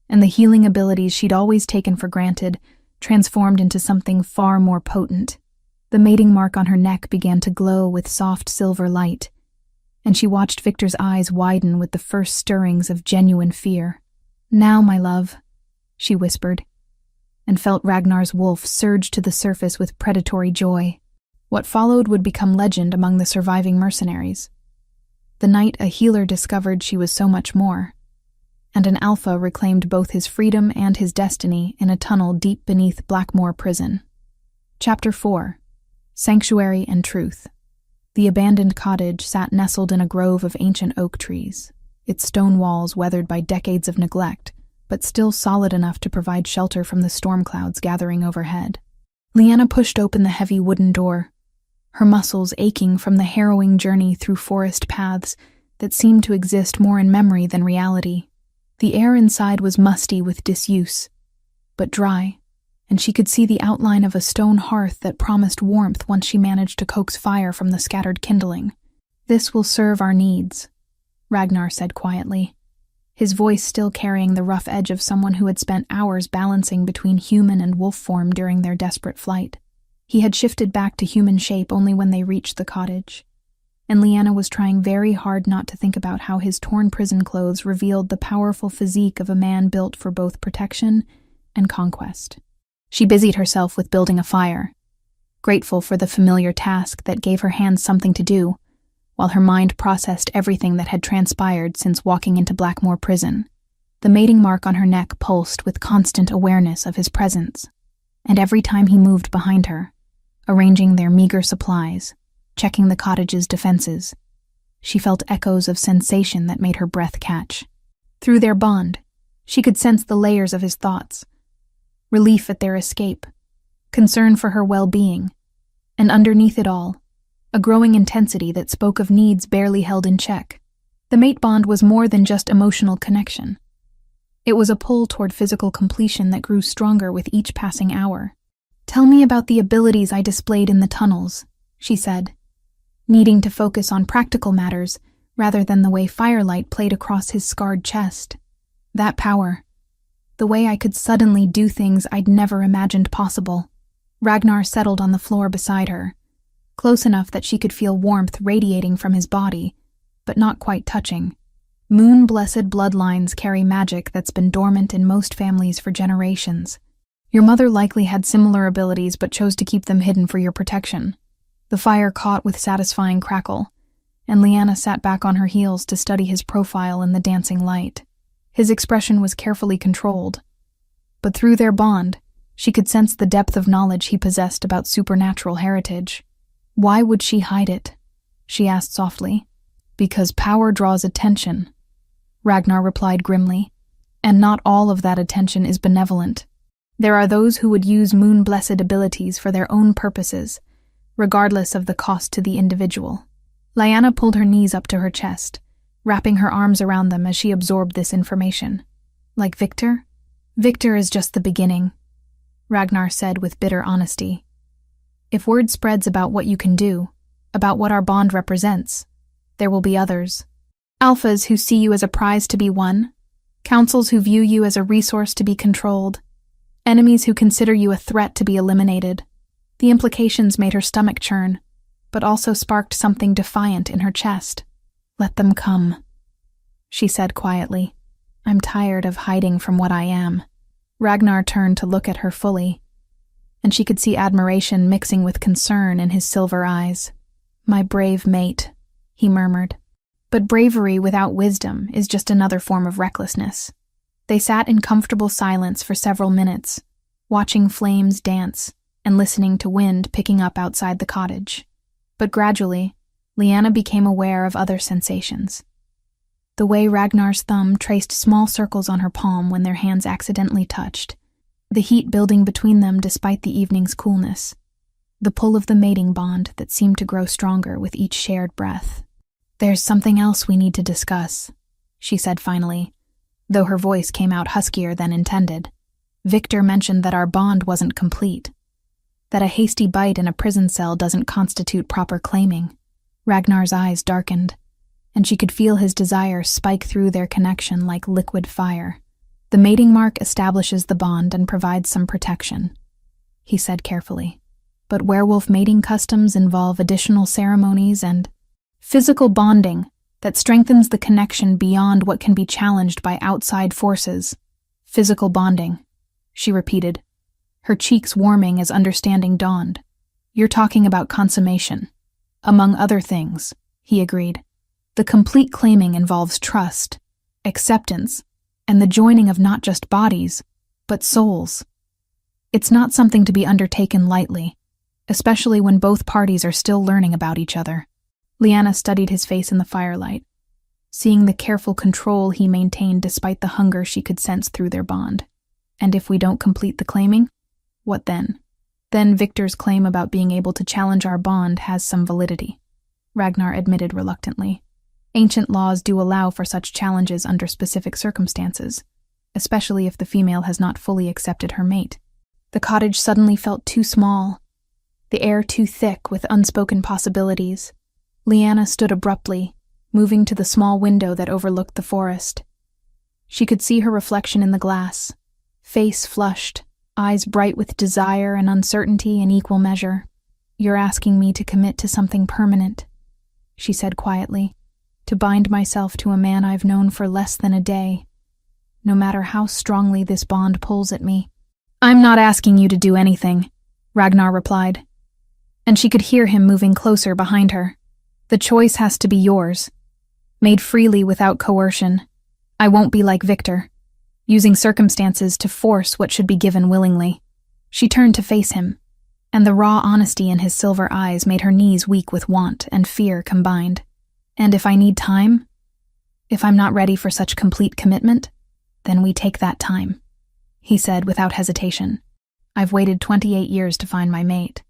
and the healing abilities she'd always taken for granted transformed into something far more potent. The mating mark on her neck began to glow with soft silver light, and she watched Victor's eyes widen with the first stirrings of genuine fear. "Now, my love," she whispered, and felt Ragnar's wolf surge to the surface with predatory joy. What followed would become legend among the surviving mercenaries. The night a healer discovered she was so much more, and an alpha reclaimed both his freedom and his destiny in a tunnel deep beneath Blackmoor Prison. Chapter 4: Sanctuary and Truth. The abandoned cottage sat nestled in a grove of ancient oak trees, its stone walls weathered by decades of neglect, but still solid enough to provide shelter from the storm clouds gathering overhead. Lyanna pushed open the heavy wooden door, her muscles aching from the harrowing journey through forest paths that seemed to exist more in memory than reality. The air inside was musty with disuse, but dry, and she could see the outline of a stone hearth that promised warmth once she managed to coax fire from the scattered kindling. "This will serve our needs," Ragnar said quietly, his voice still carrying the rough edge of someone who had spent hours balancing between human and wolf form during their desperate flight. He had shifted back to human shape only when they reached the cottage, and Lyanna was trying very hard not to think about how his torn prison clothes revealed the powerful physique of a man built for both protection and conquest. She busied herself with building a fire, grateful for the familiar task that gave her hands something to do, while her mind processed everything that had transpired since walking into Blackmoor Prison. The mating mark on her neck pulsed with constant awareness of his presence, and every time he moved behind her, arranging their meager supplies, checking the cottage's defenses, she felt echoes of sensation that made her breath catch. Through their bond, she could sense the layers of his thoughts: relief at their escape, concern for her well-being, and underneath it all, a growing intensity that spoke of needs barely held in check. The mate bond was more than just emotional connection. It was a pull toward physical completion that grew stronger with each passing hour. "Tell me about the abilities I displayed in the tunnels," she said, needing to focus on practical matters rather than the way firelight played across his scarred chest. That power, the way I could suddenly do things I'd never imagined possible. Ragnar settled on the floor beside her, close enough that she could feel warmth radiating from his body, but not quite touching. Moon-blessed bloodlines carry magic that's been dormant in most families for generations. Your mother likely had similar abilities but chose to keep them hidden for your protection. The fire caught with satisfying crackle, and Lyanna sat back on her heels to study his profile in the dancing light. His expression was carefully controlled, but through their bond, she could sense the depth of knowledge he possessed about supernatural heritage. "Why would she hide it?" she asked softly. "Because power draws attention," Ragnar replied grimly, "and not all of that attention is benevolent. There are those who would use moon-blessed abilities for their own purposes, regardless of the cost to the individual." Lyanna pulled her knees up to her chest, wrapping her arms around them as she absorbed this information. Like Victor? Victor is just the beginning, Ragnar said with bitter honesty. If word spreads about what you can do, about what our bond represents, there will be others. Alphas who see you as a prize to be won, councils who view you as a resource to be controlled, enemies who consider you a threat to be eliminated. The implications made her stomach churn, but also sparked something defiant in her chest. Let them come, she said quietly. I'm tired of hiding from what I am. Ragnar turned to look at her fully, and she could see admiration mixing with concern in his silver eyes. My brave mate, he murmured. But bravery without wisdom is just another form of recklessness. They sat in comfortable silence for several minutes, watching flames dance and listening to wind picking up outside the cottage. But gradually, Lyanna became aware of other sensations. The way Ragnar's thumb traced small circles on her palm when their hands accidentally touched, the heat building between them despite the evening's coolness, the pull of the mating bond that seemed to grow stronger with each shared breath. There's something else we need to discuss, she said finally, though her voice came out huskier than intended. Victor mentioned that our bond wasn't complete, that a hasty bite in a prison cell doesn't constitute proper claiming. Ragnar's eyes darkened, and she could feel his desire spike through their connection like liquid fire. The mating mark establishes the bond and provides some protection, he said carefully. But werewolf mating customs involve additional ceremonies and physical bonding that strengthens the connection beyond what can be challenged by outside forces. Physical bonding, she repeated, her cheeks warming as understanding dawned. You're talking about consummation. Among other things, he agreed. The complete claiming involves trust, acceptance, and the joining of not just bodies, but souls. It's not something to be undertaken lightly, especially when both parties are still learning about each other. Lyanna studied his face in the firelight, seeing the careful control he maintained despite the hunger she could sense through their bond. And if we don't complete the claiming, what then? Then Victor's claim about being able to challenge our bond has some validity, Ragnar admitted reluctantly. Ancient laws do allow for such challenges under specific circumstances, especially if the female has not fully accepted her mate. The cottage suddenly felt too small, the air too thick with unspoken possibilities. Lyanna stood abruptly, moving to the small window that overlooked the forest. She could see her reflection in the glass, face flushed, eyes bright with desire and uncertainty in equal measure. You're asking me to commit to something permanent, she said quietly, to bind myself to a man I've known for less than a day, no matter how strongly this bond pulls at me. I'm not asking you to do anything, Ragnar replied, and she could hear him moving closer behind her. The choice has to be yours, made freely without coercion. I won't be like Victor, using circumstances to force what should be given willingly. She turned to face him, and the raw honesty in his silver eyes made her knees weak with want and fear combined. And if I need time, if I'm not ready for such complete commitment, then we take that time, he said without hesitation. I've waited 28 years to find my mate.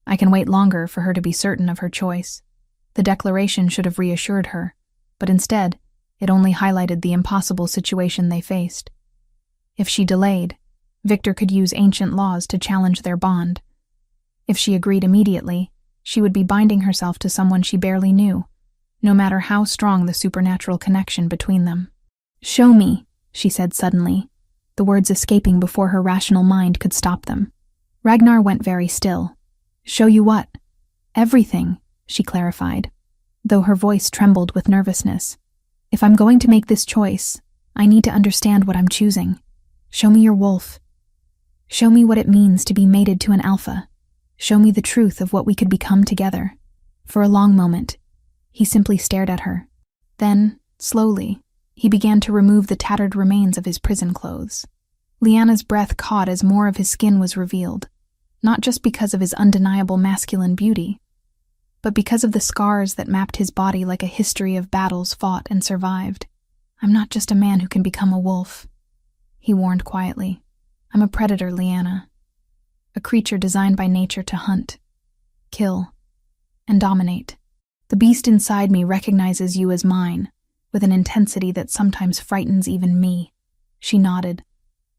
I can wait longer for her to be certain of her choice. The declaration should have reassured her, but instead, it only highlighted the impossible situation they faced. If she delayed, Victor could use ancient laws to challenge their bond. If she agreed immediately, she would be binding herself to someone she barely knew, no matter how strong the supernatural connection between them. Show me, she said suddenly, the words escaping before her rational mind could stop them. Ragnar went very still. Show you what? Everything, she clarified, though her voice trembled with nervousness. If I'm going to make this choice, I need to understand what I'm choosing. Show me your wolf. Show me what it means to be mated to an alpha. Show me the truth of what we could become together. For a long moment, he simply stared at her. Then, slowly, he began to remove the tattered remains of his prison clothes. Lyanna's breath caught as more of his skin was revealed, not just because of his undeniable masculine beauty, but because of the scars that mapped his body like a history of battles fought and survived. I'm not just a man who can become a wolf, he warned quietly. I'm a predator, Lyanna. A creature designed by nature to hunt, kill, and dominate. The beast inside me recognizes you as mine, with an intensity that sometimes frightens even me." She nodded,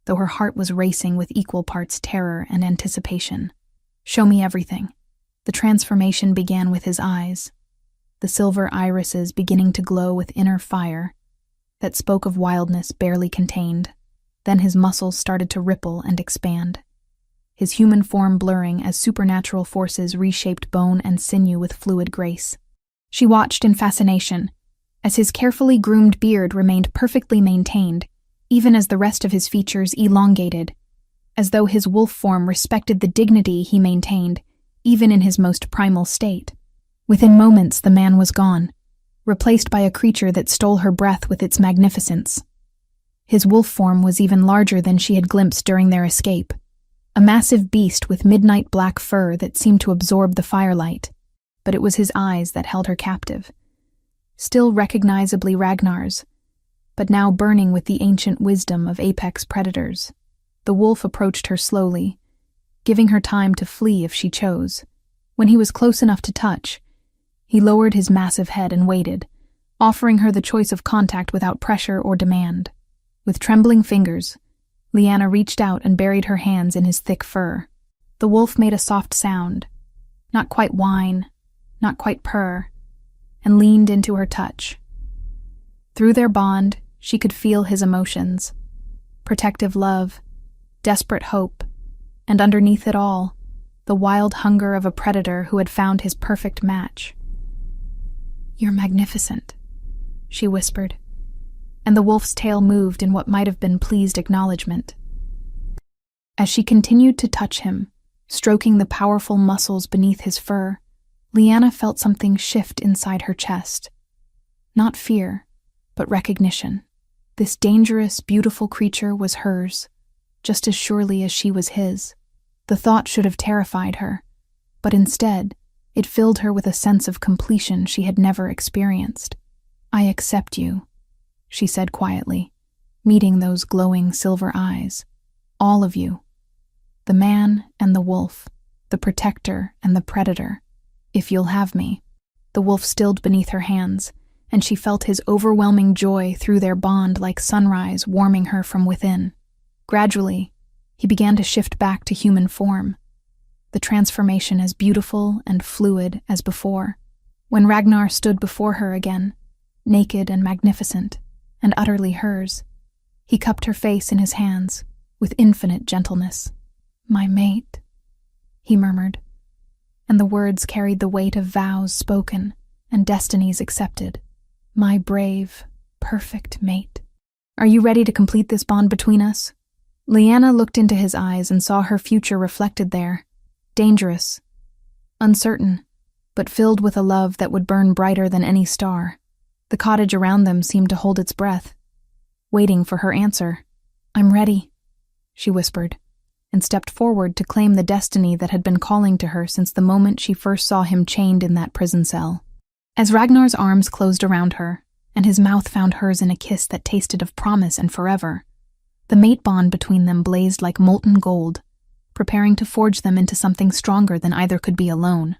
though her heart was racing with equal parts terror and anticipation. "Show me everything." The transformation began with his eyes, the silver irises beginning to glow with inner fire that spoke of wildness barely contained. Then his muscles started to ripple and expand, his human form blurring as supernatural forces reshaped bone and sinew with fluid grace. She watched in fascination, as his carefully groomed beard remained perfectly maintained, even as the rest of his features elongated, as though his wolf form respected the dignity he maintained, even in his most primal state. Within moments, the man was gone, replaced by a creature that stole her breath with its magnificence. His wolf form was even larger than she had glimpsed during their escape, a massive beast with midnight black fur that seemed to absorb the firelight, but it was his eyes that held her captive. Still recognizably Ragnar's, but now burning with the ancient wisdom of apex predators. The wolf approached her slowly, giving her time to flee if she chose. When he was close enough to touch, he lowered his massive head and waited, offering her the choice of contact without pressure or demand. With trembling fingers, Lyanna reached out and buried her hands in his thick fur. The wolf made a soft sound, not quite whine, not quite purr, and leaned into her touch. Through their bond, she could feel his emotions: protective love, desperate hope, and underneath it all, the wild hunger of a predator who had found his perfect match. "You're magnificent," she whispered, and the wolf's tail moved in what might have been pleased acknowledgement. As she continued to touch him, stroking the powerful muscles beneath his fur, Lyanna felt something shift inside her chest. Not fear, but recognition. This dangerous, beautiful creature was hers, just as surely as she was his. The thought should have terrified her, but instead, it filled her with a sense of completion she had never experienced. "I accept you," she said quietly, meeting those glowing silver eyes. "All of you. The man and the wolf, the protector and the predator. If you'll have me." The wolf stilled beneath her hands, and she felt his overwhelming joy through their bond like sunrise warming her from within. Gradually, he began to shift back to human form, the transformation as beautiful and fluid as before. When Ragnar stood before her again, naked and magnificent, and utterly hers, he cupped her face in his hands with infinite gentleness. "My mate," he murmured, and the words carried the weight of vows spoken and destinies accepted. "My brave, perfect mate. Are you ready to complete this bond between us?" Lyanna looked into his eyes and saw her future reflected there. Dangerous, uncertain, but filled with a love that would burn brighter than any star. The cottage around them seemed to hold its breath, waiting for her answer. "I'm ready," she whispered, and stepped forward to claim the destiny that had been calling to her since the moment she first saw him chained in that prison cell. As Ragnar's arms closed around her, and his mouth found hers in a kiss that tasted of promise and forever, the mate bond between them blazed like molten gold, preparing to forge them into something stronger than either could be alone.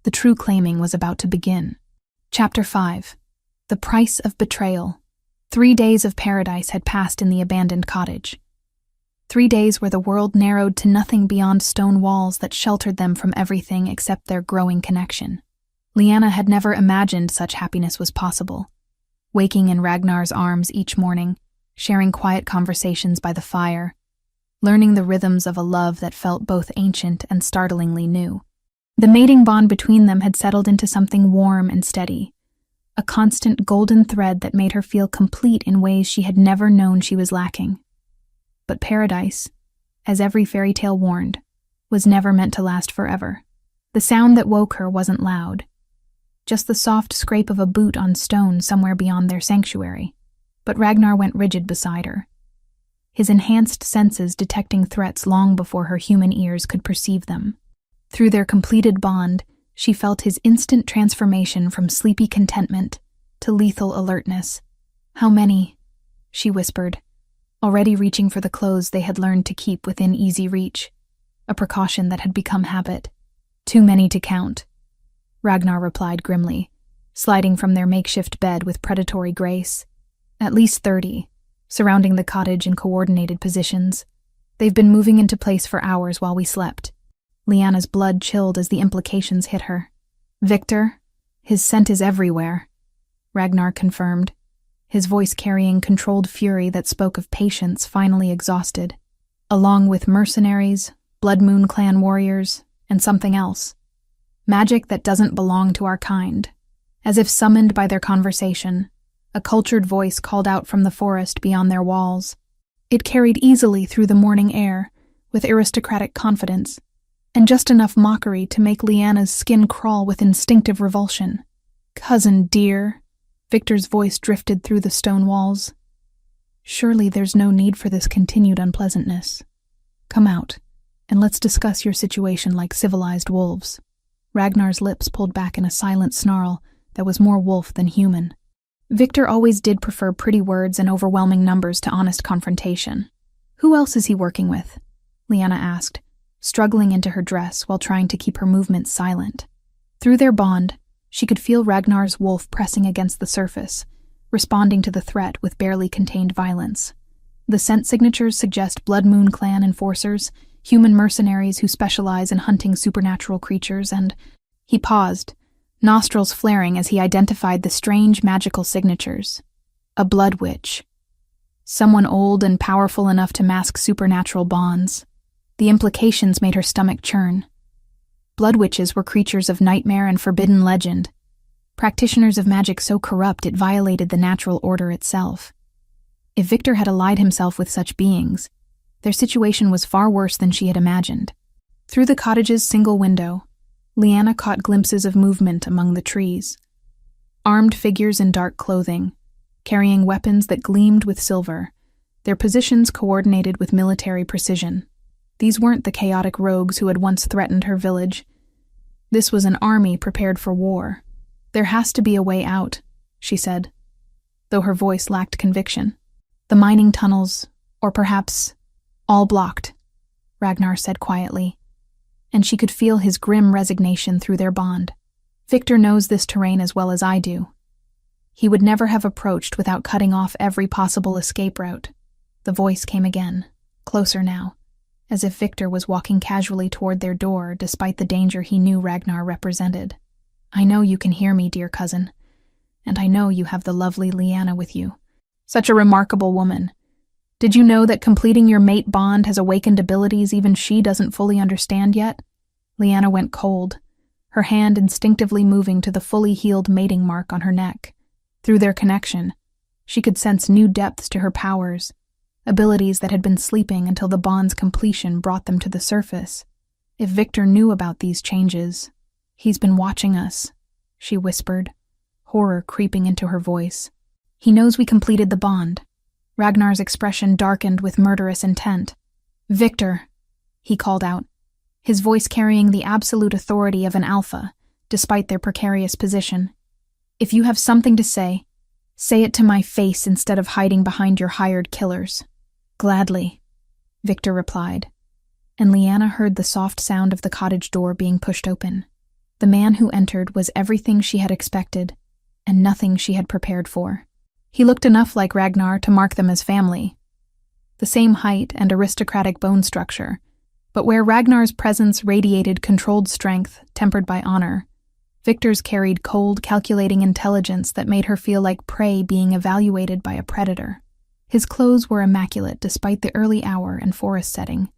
The true claiming was about to begin. Chapter 5. The Price of Betrayal. 3 days of paradise had passed in the abandoned cottage. 3 days where the world narrowed to nothing beyond stone walls that sheltered them from everything except their growing connection. Lyanna had never imagined such happiness was possible. Waking in Ragnar's arms each morning, sharing quiet conversations by the fire, learning the rhythms of a love that felt both ancient and startlingly new. The mating bond between them had settled into something warm and steady, a constant golden thread that made her feel complete in ways she had never known she was lacking. But paradise, as every fairy tale warned, was never meant to last forever. The sound that woke her wasn't loud, just the soft scrape of a boot on stone somewhere beyond their sanctuary. But Ragnar went rigid beside her, his enhanced senses detecting threats long before her human ears could perceive them. Through their completed bond, she felt his instant transformation from sleepy contentment to lethal alertness. "How many?" she whispered, already reaching for the clothes they had learned to keep within easy reach, a precaution that had become habit. "Too many to count," Ragnar replied grimly, sliding from their makeshift bed with predatory grace. At least 30, surrounding the cottage in coordinated positions. They've been moving into place for hours while we slept. Liana's blood chilled as the implications hit her. Victor, his scent is everywhere, Ragnar confirmed, his voice carrying controlled fury that spoke of patience finally exhausted, along with mercenaries, Blood Moon clan warriors, and something else. Magic that doesn't belong to our kind. As if summoned by their conversation, a cultured voice called out from the forest beyond their walls. It carried easily through the morning air, with aristocratic confidence, and just enough mockery to make Liana's skin crawl with instinctive revulsion. "Cousin dear," Victor's voice drifted through the stone walls. "Surely there's no need for this continued unpleasantness. Come out, and let's discuss your situation like civilized wolves." Ragnar's lips pulled back in a silent snarl that was more wolf than human. Victor always did prefer pretty words and overwhelming numbers to honest confrontation. "Who else is he working with?" Liana asked, struggling into her dress while trying to keep her movements silent. Through their bond, she could feel Ragnar's wolf pressing against the surface, responding to the threat with barely contained violence. The scent signatures suggest Blood Moon clan enforcers, human mercenaries who specialize in hunting supernatural creatures, and he paused, nostrils flaring as he identified the strange magical signatures. A blood witch. Someone old and powerful enough to mask supernatural bonds. The implications made her stomach churn. Blood witches were creatures of nightmare and forbidden legend, practitioners of magic so corrupt it violated the natural order itself. If Victor had allied himself with such beings, their situation was far worse than she had imagined. Through the cottage's single window, Liana caught glimpses of movement among the trees. Armed figures in dark clothing, carrying weapons that gleamed with silver, their positions coordinated with military precision. These weren't the chaotic rogues who had once threatened her village. This was an army prepared for war. "There has to be a way out," she said, though her voice lacked conviction. "The mining tunnels, or perhaps all blocked," Ragnar said quietly, and she could feel his grim resignation through their bond. "Victor knows this terrain as well as I do. He would never have approached without cutting off every possible escape route." The voice came again, closer now, as if Victor was walking casually toward their door despite the danger he knew Ragnar represented. "I know you can hear me, dear cousin, and I know you have the lovely Liana with you. Such a remarkable woman. Did you know that completing your mate bond has awakened abilities even she doesn't fully understand yet?" Liana went cold, her hand instinctively moving to the fully healed mating mark on her neck. Through their connection, she could sense new depths to her powers, abilities that had been sleeping until the bond's completion brought them to the surface. If Victor knew about these changes, "He's been watching us," she whispered, horror creeping into her voice. "He knows we completed the bond." Ragnar's expression darkened with murderous intent. "Victor," he called out, his voice carrying the absolute authority of an alpha, despite their precarious position. "If you have something to say it to my face instead of hiding behind your hired killers." "Gladly," Victor replied, and Liana heard the soft sound of the cottage door being pushed open. The man who entered was everything she had expected, and nothing she had prepared for. He looked enough like Ragnar to mark them as family. The same height and aristocratic bone structure, but where Ragnar's presence radiated controlled strength, tempered by honor, Victor's carried cold, calculating intelligence that made her feel like prey being evaluated by a predator. His clothes were immaculate despite the early hour and forest setting.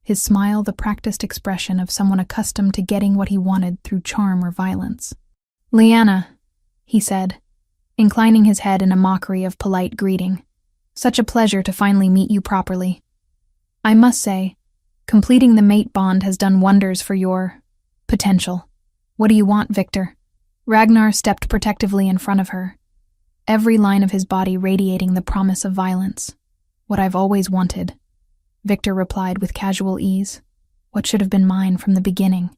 His smile the practiced expression of someone accustomed to getting what he wanted through charm or violence. "Liana," he said, inclining his head in a mockery of polite greeting. "Such a pleasure to finally meet you properly. I must say, completing the mate bond has done wonders for your potential. What do you want, Victor?" Ragnar stepped protectively in front of her, every line of his body radiating the promise of violence. "What I've always wanted," Victor replied with casual ease. "What should have been mine from the beginning.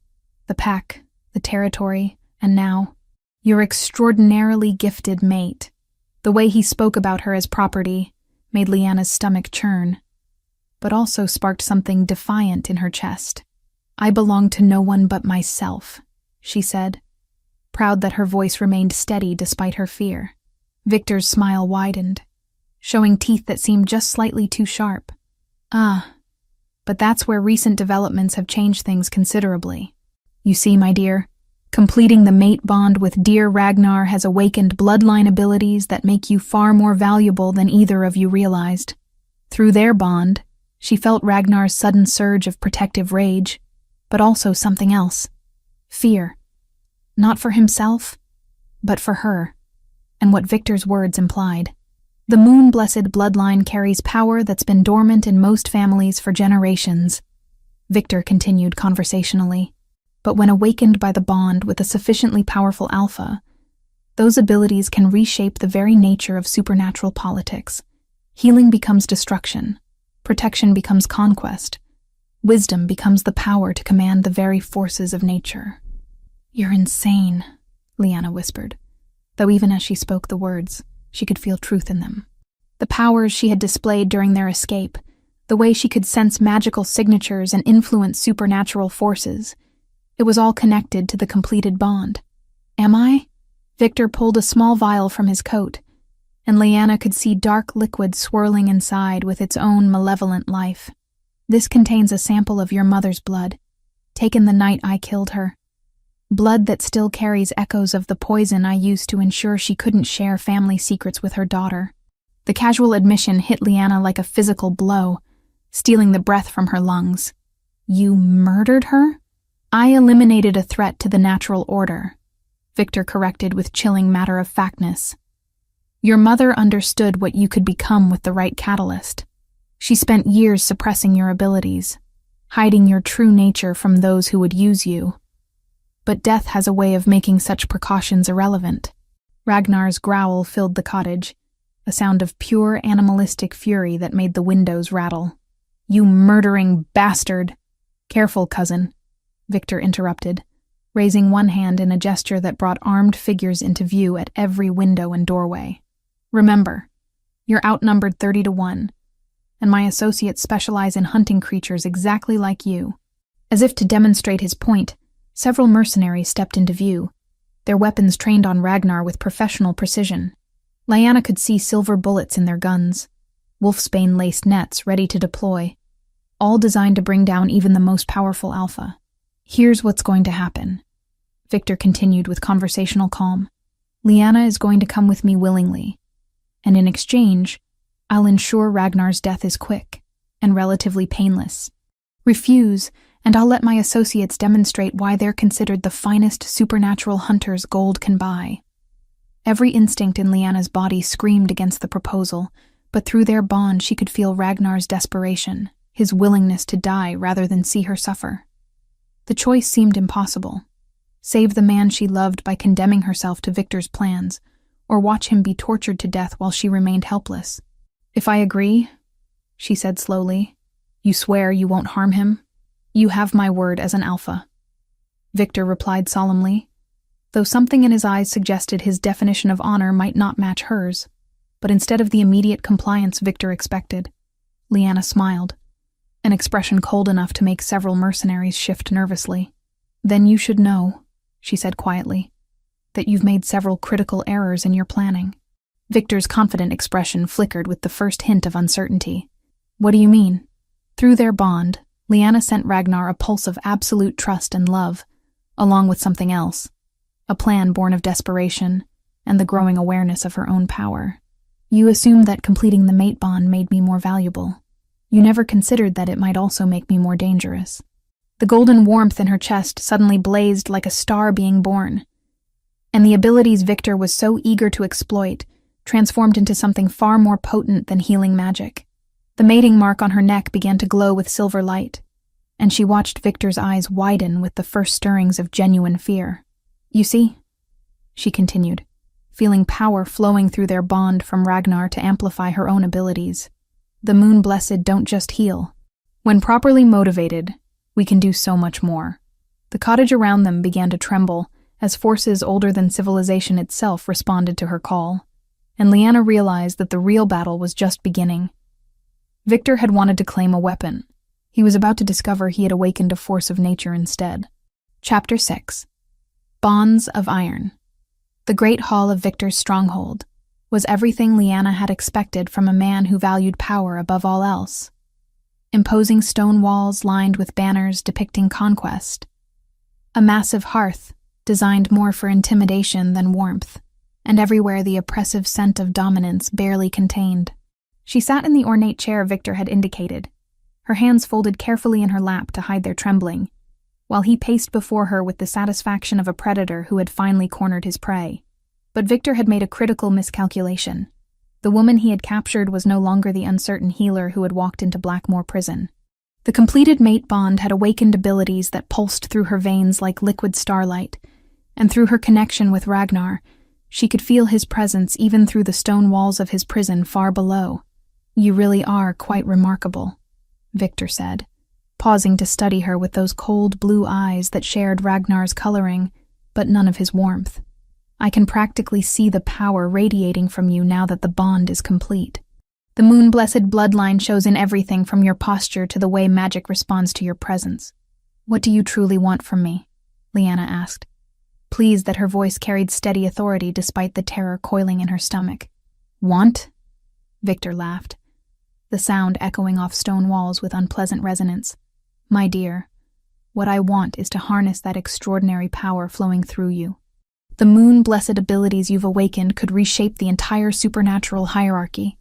The pack, the territory, and now, your extraordinarily gifted mate." The way he spoke about her as property made Liana's stomach churn, but also sparked something defiant in her chest. "I belong to no one but myself," she said, proud that her voice remained steady despite her fear. Victor's smile widened, showing teeth that seemed just slightly too sharp. Ah, but that's where recent developments have changed things considerably. You see, my dear, completing the mate bond with dear Ragnar has awakened bloodline abilities that make you far more valuable than either of you realized. Through their bond, she felt Ragnar's sudden surge of protective rage, but also something else. Fear. Not for himself, but for her, and what Victor's words implied. The moon-blessed bloodline carries power that's been dormant in most families for generations, Victor continued conversationally. But when awakened by the bond with a sufficiently powerful alpha, those abilities can reshape the very nature of supernatural politics. Healing becomes destruction, protection becomes conquest, wisdom becomes the power to command the very forces of nature. You're insane, Lyanna whispered, though even as she spoke the words, she could feel truth in them. The powers she had displayed during their escape, the way she could sense magical signatures and influence supernatural forces, it was all connected to the completed bond. Am I? Victor pulled a small vial from his coat, and Lyanna could see dark liquid swirling inside with its own malevolent life. This contains a sample of your mother's blood, taken the night I killed her. Blood that still carries echoes of the poison I used to ensure she couldn't share family secrets with her daughter. The casual admission hit Lyanna like a physical blow, stealing the breath from her lungs. You murdered her? I eliminated a threat to the natural order, Victor corrected with chilling matter-of-factness. Your mother understood what you could become with the right catalyst. She spent years suppressing your abilities, hiding your true nature from those who would use you. But death has a way of making such precautions irrelevant. Ragnar's growl filled the cottage, a sound of pure animalistic fury that made the windows rattle. You murdering bastard! Careful, cousin, Victor interrupted, raising one hand in a gesture that brought armed figures into view at every window and doorway. Remember, you're outnumbered 30-1, and my associates specialize in hunting creatures exactly like you. As if to demonstrate his point, several mercenaries stepped into view, their weapons trained on Ragnar with professional precision. Lyanna could see silver bullets in their guns, wolfsbane-laced nets ready to deploy, all designed to bring down even the most powerful alpha. Here's what's going to happen, Victor continued with conversational calm. Lyanna is going to come with me willingly, and in exchange, I'll ensure Ragnar's death is quick and relatively painless. Refuse, and I'll let my associates demonstrate why they're considered the finest supernatural hunters gold can buy. Every instinct in Lyanna's body screamed against the proposal, but through their bond she could feel Ragnar's desperation, his willingness to die rather than see her suffer. The choice seemed impossible. Save the man she loved by condemning herself to Victor's plans, or watch him be tortured to death while she remained helpless. If I agree, she said slowly, you swear you won't harm him? You have my word as an alpha. Victor replied solemnly, though something in his eyes suggested his definition of honor might not match hers. But instead of the immediate compliance Victor expected, Lyanna smiled, an expression cold enough to make several mercenaries shift nervously. Then you should know, she said quietly, that you've made several critical errors in your planning. Victor's confident expression flickered with the first hint of uncertainty. What do you mean? Through their bond, Lyanna sent Ragnar a pulse of absolute trust and love, along with something else, a plan born of desperation and the growing awareness of her own power. You assumed that completing the mate bond made me more valuable. You never considered that it might also make me more dangerous. The golden warmth in her chest suddenly blazed like a star being born, and the abilities Victor was so eager to exploit transformed into something far more potent than healing magic. The mating mark on her neck began to glow with silver light, and she watched Victor's eyes widen with the first stirrings of genuine fear. You see, she continued, feeling power flowing through their bond from Ragnar to amplify her own abilities. The moon-blessed don't just heal. When properly motivated, we can do so much more. The cottage around them began to tremble as forces older than civilization itself responded to her call, and Lyanna realized that the real battle was just beginning. Victor had wanted to claim a weapon. He was about to discover he had awakened a force of nature instead. Chapter 6. Bonds of iron. The great hall of Victor's stronghold was everything Lyanna had expected from a man who valued power above all else. Imposing stone walls lined with banners depicting conquest. A massive hearth designed more for intimidation than warmth, and everywhere the oppressive scent of dominance barely contained. She sat in the ornate chair Victor had indicated, her hands folded carefully in her lap to hide their trembling, while he paced before her with the satisfaction of a predator who had finally cornered his prey. But Victor had made a critical miscalculation. The woman he had captured was no longer the uncertain healer who had walked into Blackmoor prison. The completed mate bond had awakened abilities that pulsed through her veins like liquid starlight, and through her connection with Ragnar, she could feel his presence even through the stone walls of his prison far below. "You really are quite remarkable," Victor said, pausing to study her with those cold blue eyes that shared Ragnar's coloring, but none of his warmth. "I can practically see the power radiating from you now that the bond is complete. The moon-blessed bloodline shows in everything from your posture to the way magic responds to your presence. What do you truly want from me?" Lyanna asked, pleased that her voice carried steady authority despite the terror coiling in her stomach. "Want?" Victor laughed, the sound echoing off stone walls with unpleasant resonance. "My dear, what I want is to harness that extraordinary power flowing through you. The moon-blessed abilities you've awakened could reshape the entire supernatural hierarchy,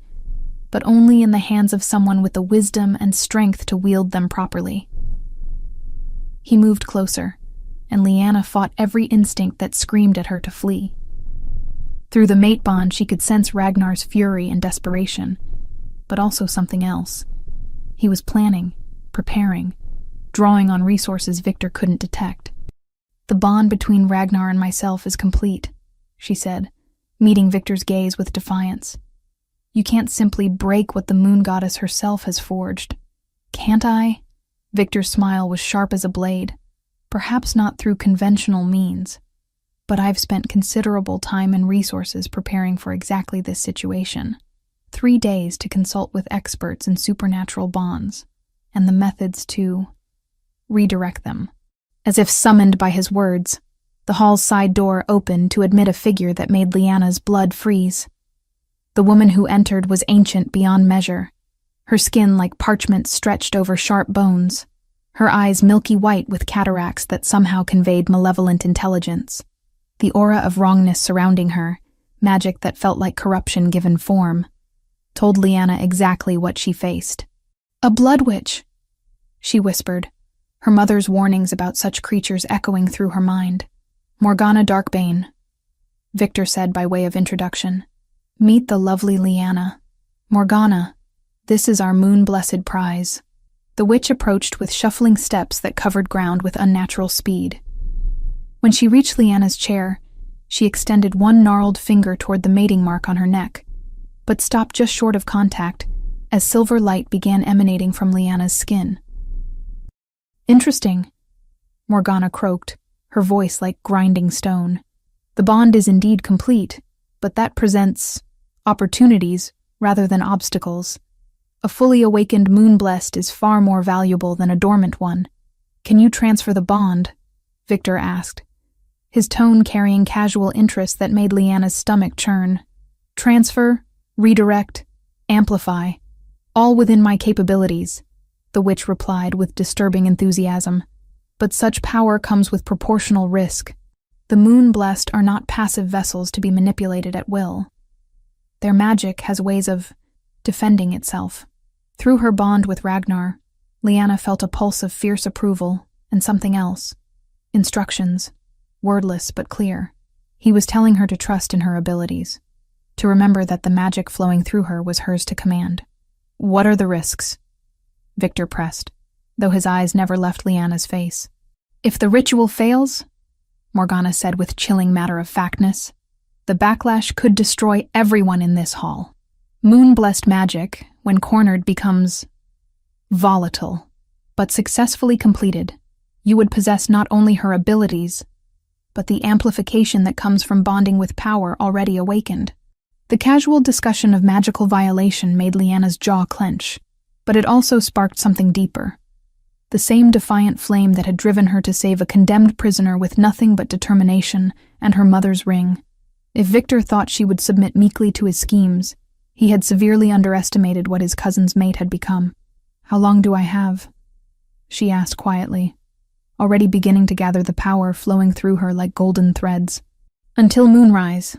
but only in the hands of someone with the wisdom and strength to wield them properly." He moved closer, and Lyanna fought every instinct that screamed at her to flee. Through the mate bond, she could sense Ragnar's fury and desperation, but also something else. He was planning, preparing, drawing on resources Victor couldn't detect. "The bond between Ragnar and myself is complete," she said, meeting Victor's gaze with defiance. "You can't simply break what the moon goddess herself has forged." "Can't I?" Victor's smile was sharp as a blade. "Perhaps not through conventional means, but I've spent considerable time and resources preparing for exactly this situation. 3 days to consult with experts in supernatural bonds, and the methods to redirect them." As if summoned by his words, the hall's side door opened to admit a figure that made Lyanna's blood freeze. The woman who entered was ancient beyond measure, her skin like parchment stretched over sharp bones, her eyes milky white with cataracts that somehow conveyed malevolent intelligence. The aura of wrongness surrounding her, magic that felt like corruption given form, told Lyanna exactly what she faced. "A blood witch," she whispered, her mother's warnings about such creatures echoing through her mind. "Morgana Darkbane," Victor said by way of introduction. "Meet the lovely Lyanna. Morgana, this is our moon-blessed prize." The witch approached with shuffling steps that covered ground with unnatural speed. When she reached Lyanna's chair, she extended one gnarled finger toward the mating mark on her neck, but stopped just short of contact as silver light began emanating from Lyanna's skin. "Interesting," Morgana croaked, her voice like grinding stone. "The bond is indeed complete, but that presents opportunities rather than obstacles. A fully awakened moon-blessed is far more valuable than a dormant one. Can you transfer the bond?" Victor asked, his tone carrying casual interest that made Lyanna's stomach churn. "Transfer, redirect, amplify, all within my capabilities," the witch replied with disturbing enthusiasm. "But such power comes with proportional risk. The moon-blessed are not passive vessels to be manipulated at will. Their magic has ways of defending itself." Through her bond with Ragnar, Lyanna felt a pulse of fierce approval and something else. Instructions, wordless but clear. He was telling her to trust in her abilities, to remember that the magic flowing through her was hers to command. "What are the risks?" Victor pressed, though his eyes never left Lyanna's face. "If the ritual fails," Morgana said with chilling matter-of-factness, "the backlash could destroy everyone in this hall. Moon-blessed magic, when cornered, becomes volatile, but successfully completed, you would possess not only her abilities, but the amplification that comes from bonding with power already awakened." The casual discussion of magical violation made Lyanna's jaw clench, but it also sparked something deeper. the same defiant flame that had driven her to save a condemned prisoner with nothing but determination and her mother's ring. If Victor thought she would submit meekly to his schemes, he had severely underestimated what his cousin's mate had become. "How long do I have?" she asked quietly, already beginning to gather the power flowing through her like golden threads. "Until moonrise,"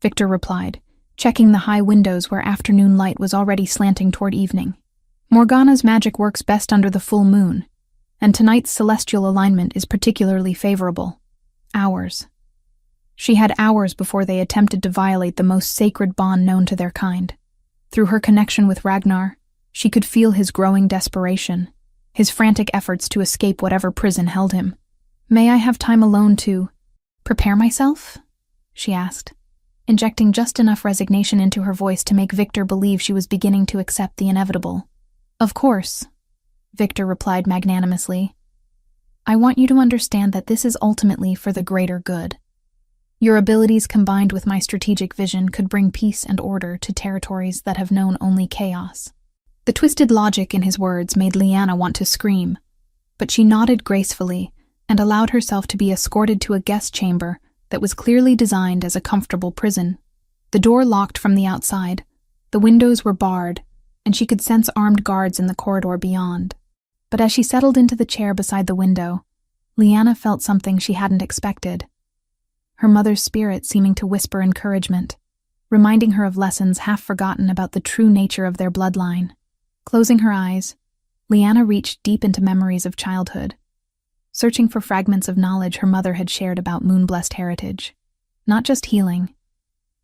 Victor replied, checking the high windows where afternoon light was already slanting toward evening. "Morgana's magic works best under the full moon, and tonight's celestial alignment is particularly favorable. Hours." She had hours before they attempted to violate the most sacred bond known to their kind. Through her connection with Ragnar, she could feel his growing desperation, his frantic efforts to escape whatever prison held him. "May I have time alone to prepare myself?" she asked, injecting just enough resignation into her voice to make Victor believe she was beginning to accept the inevitable. "Of course," Victor replied magnanimously. "I want you to understand that this is ultimately for the greater good. Your abilities combined with my strategic vision could bring peace and order to territories that have known only chaos." The twisted logic in his words made Lyanna want to scream, but she nodded gracefully and allowed herself to be escorted to a guest chamber that was clearly designed as a comfortable prison. The door locked from the outside, the windows were barred, and she could sense armed guards in the corridor beyond. But as she settled into the chair beside the window, Lyanna felt something she hadn't expected. Her mother's spirit seeming to whisper encouragement, reminding her of lessons half forgotten about the true nature of their bloodline. Closing her eyes, Lyanna reached deep into memories of childhood, searching for fragments of knowledge her mother had shared about moon-blessed heritage. Not just healing,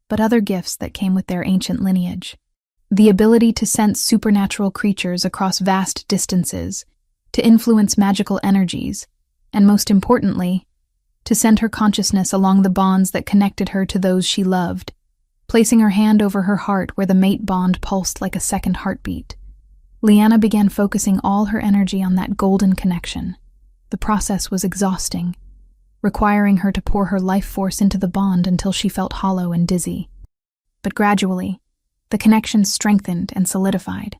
but other gifts that came with their ancient lineage. The ability to sense supernatural creatures across vast distances, to influence magical energies, and most importantly, to send her consciousness along the bonds that connected her to those she loved, placing her hand over her heart where the mate bond pulsed like a second heartbeat. Lyanna began focusing all her energy on that golden connection. The process was exhausting, requiring her to pour her life force into the bond until she felt hollow and dizzy. But gradually, the connection strengthened and solidified,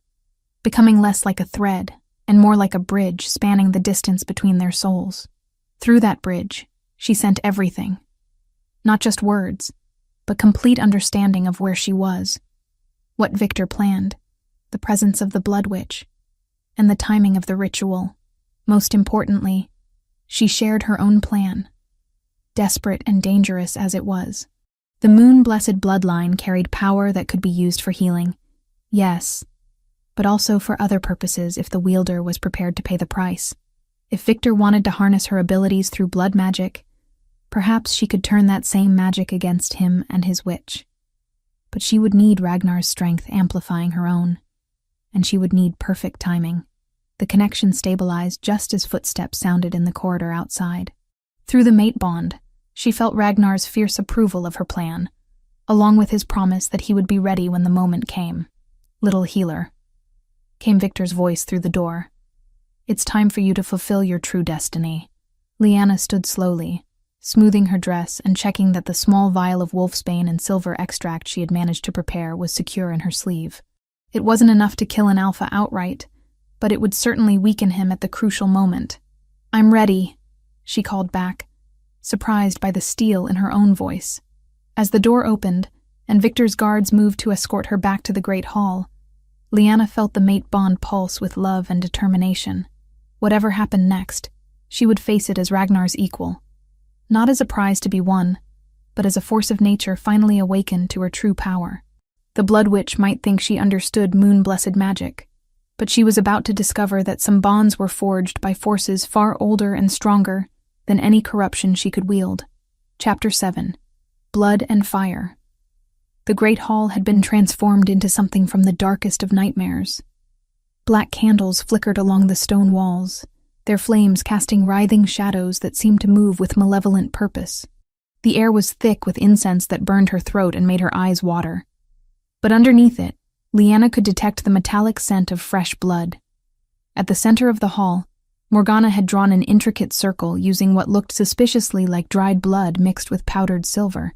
becoming less like a thread and more like a bridge spanning the distance between their souls. Through that bridge, she sent everything. Not just words, but complete understanding of where she was, what Victor planned, the presence of the Blood Witch, and the timing of the ritual. Most importantly, she shared her own plan, desperate and dangerous as it was. The moon-blessed bloodline carried power that could be used for healing, yes, but also for other purposes if the wielder was prepared to pay the price. If Victor wanted to harness her abilities through blood magic, perhaps she could turn that same magic against him and his witch. But she would need Ragnar's strength amplifying her own, and she would need perfect timing. The connection stabilized just as footsteps sounded in the corridor outside. Through the mate bond, she felt Ragnar's fierce approval of her plan, along with his promise that he would be ready when the moment came. "Little healer," came Victor's voice through the door. "It's time for you to fulfill your true destiny." Lyanna stood slowly, smoothing her dress and checking that the small vial of wolfsbane and silver extract she had managed to prepare was secure in her sleeve. It wasn't enough to kill an alpha outright, but it would certainly weaken him at the crucial moment. "I'm ready," she called back, surprised by the steel in her own voice. As the door opened, and Victor's guards moved to escort her back to the great hall, Lyanna felt the mate bond pulse with love and determination. Whatever happened next, she would face it as Ragnar's equal. Not as a prize to be won, but as a force of nature finally awakened to her true power. The Blood Witch might think she understood moon-blessed magic, but she was about to discover that some bonds were forged by forces far older and stronger than any corruption she could wield. Chapter 7. Blood and Fire. The great hall had been transformed into something from the darkest of nightmares. Black candles flickered along the stone walls, their flames casting writhing shadows that seemed to move with malevolent purpose. The air was thick with incense that burned her throat and made her eyes water. But underneath it, Lyanna could detect the metallic scent of fresh blood. At the center of the hall, Morgana had drawn an intricate circle using what looked suspiciously like dried blood mixed with powdered silver,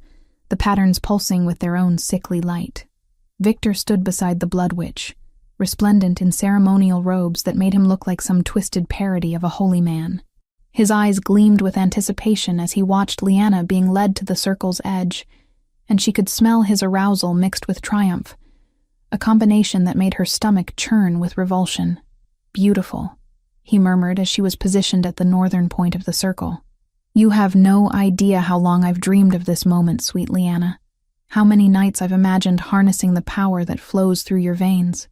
the patterns pulsing with their own sickly light. Victor stood beside the Blood Witch, resplendent in ceremonial robes that made him look like some twisted parody of a holy man. His eyes gleamed with anticipation as he watched Lyanna being led to the circle's edge, and she could smell his arousal mixed with triumph, a combination that made her stomach churn with revulsion. "Beautiful," he murmured as she was positioned at the northern point of the circle. "You have no idea how long I've dreamed of this moment, sweet Lyanna. How many nights I've imagined harnessing the power that flows through your veins."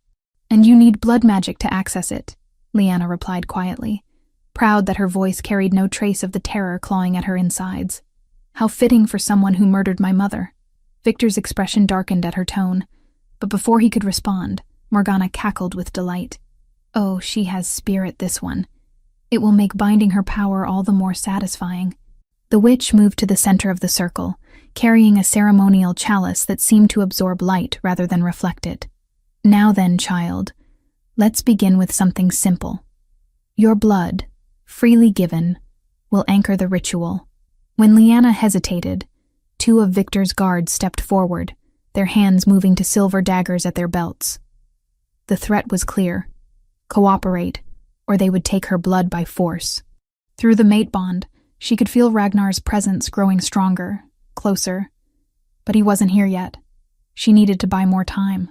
"And you need blood magic to access it," Lyanna replied quietly, proud that her voice carried no trace of the terror clawing at her insides. "How fitting for someone who murdered my mother." Victor's expression darkened at her tone, but before he could respond, Morgana cackled with delight. "Oh, she has spirit, this one. It will make binding her power all the more satisfying." The witch moved to the center of the circle, carrying a ceremonial chalice that seemed to absorb light rather than reflect it. "Now then, child, let's begin with something simple. Your blood, freely given, will anchor the ritual." When Lyanna hesitated, two of Victor's guards stepped forward, their hands moving to silver daggers at their belts. The threat was clear: cooperate, or they would take her blood by force. Through the mate bond, she could feel Ragnar's presence growing stronger, closer. But he wasn't here yet. She needed to buy more time.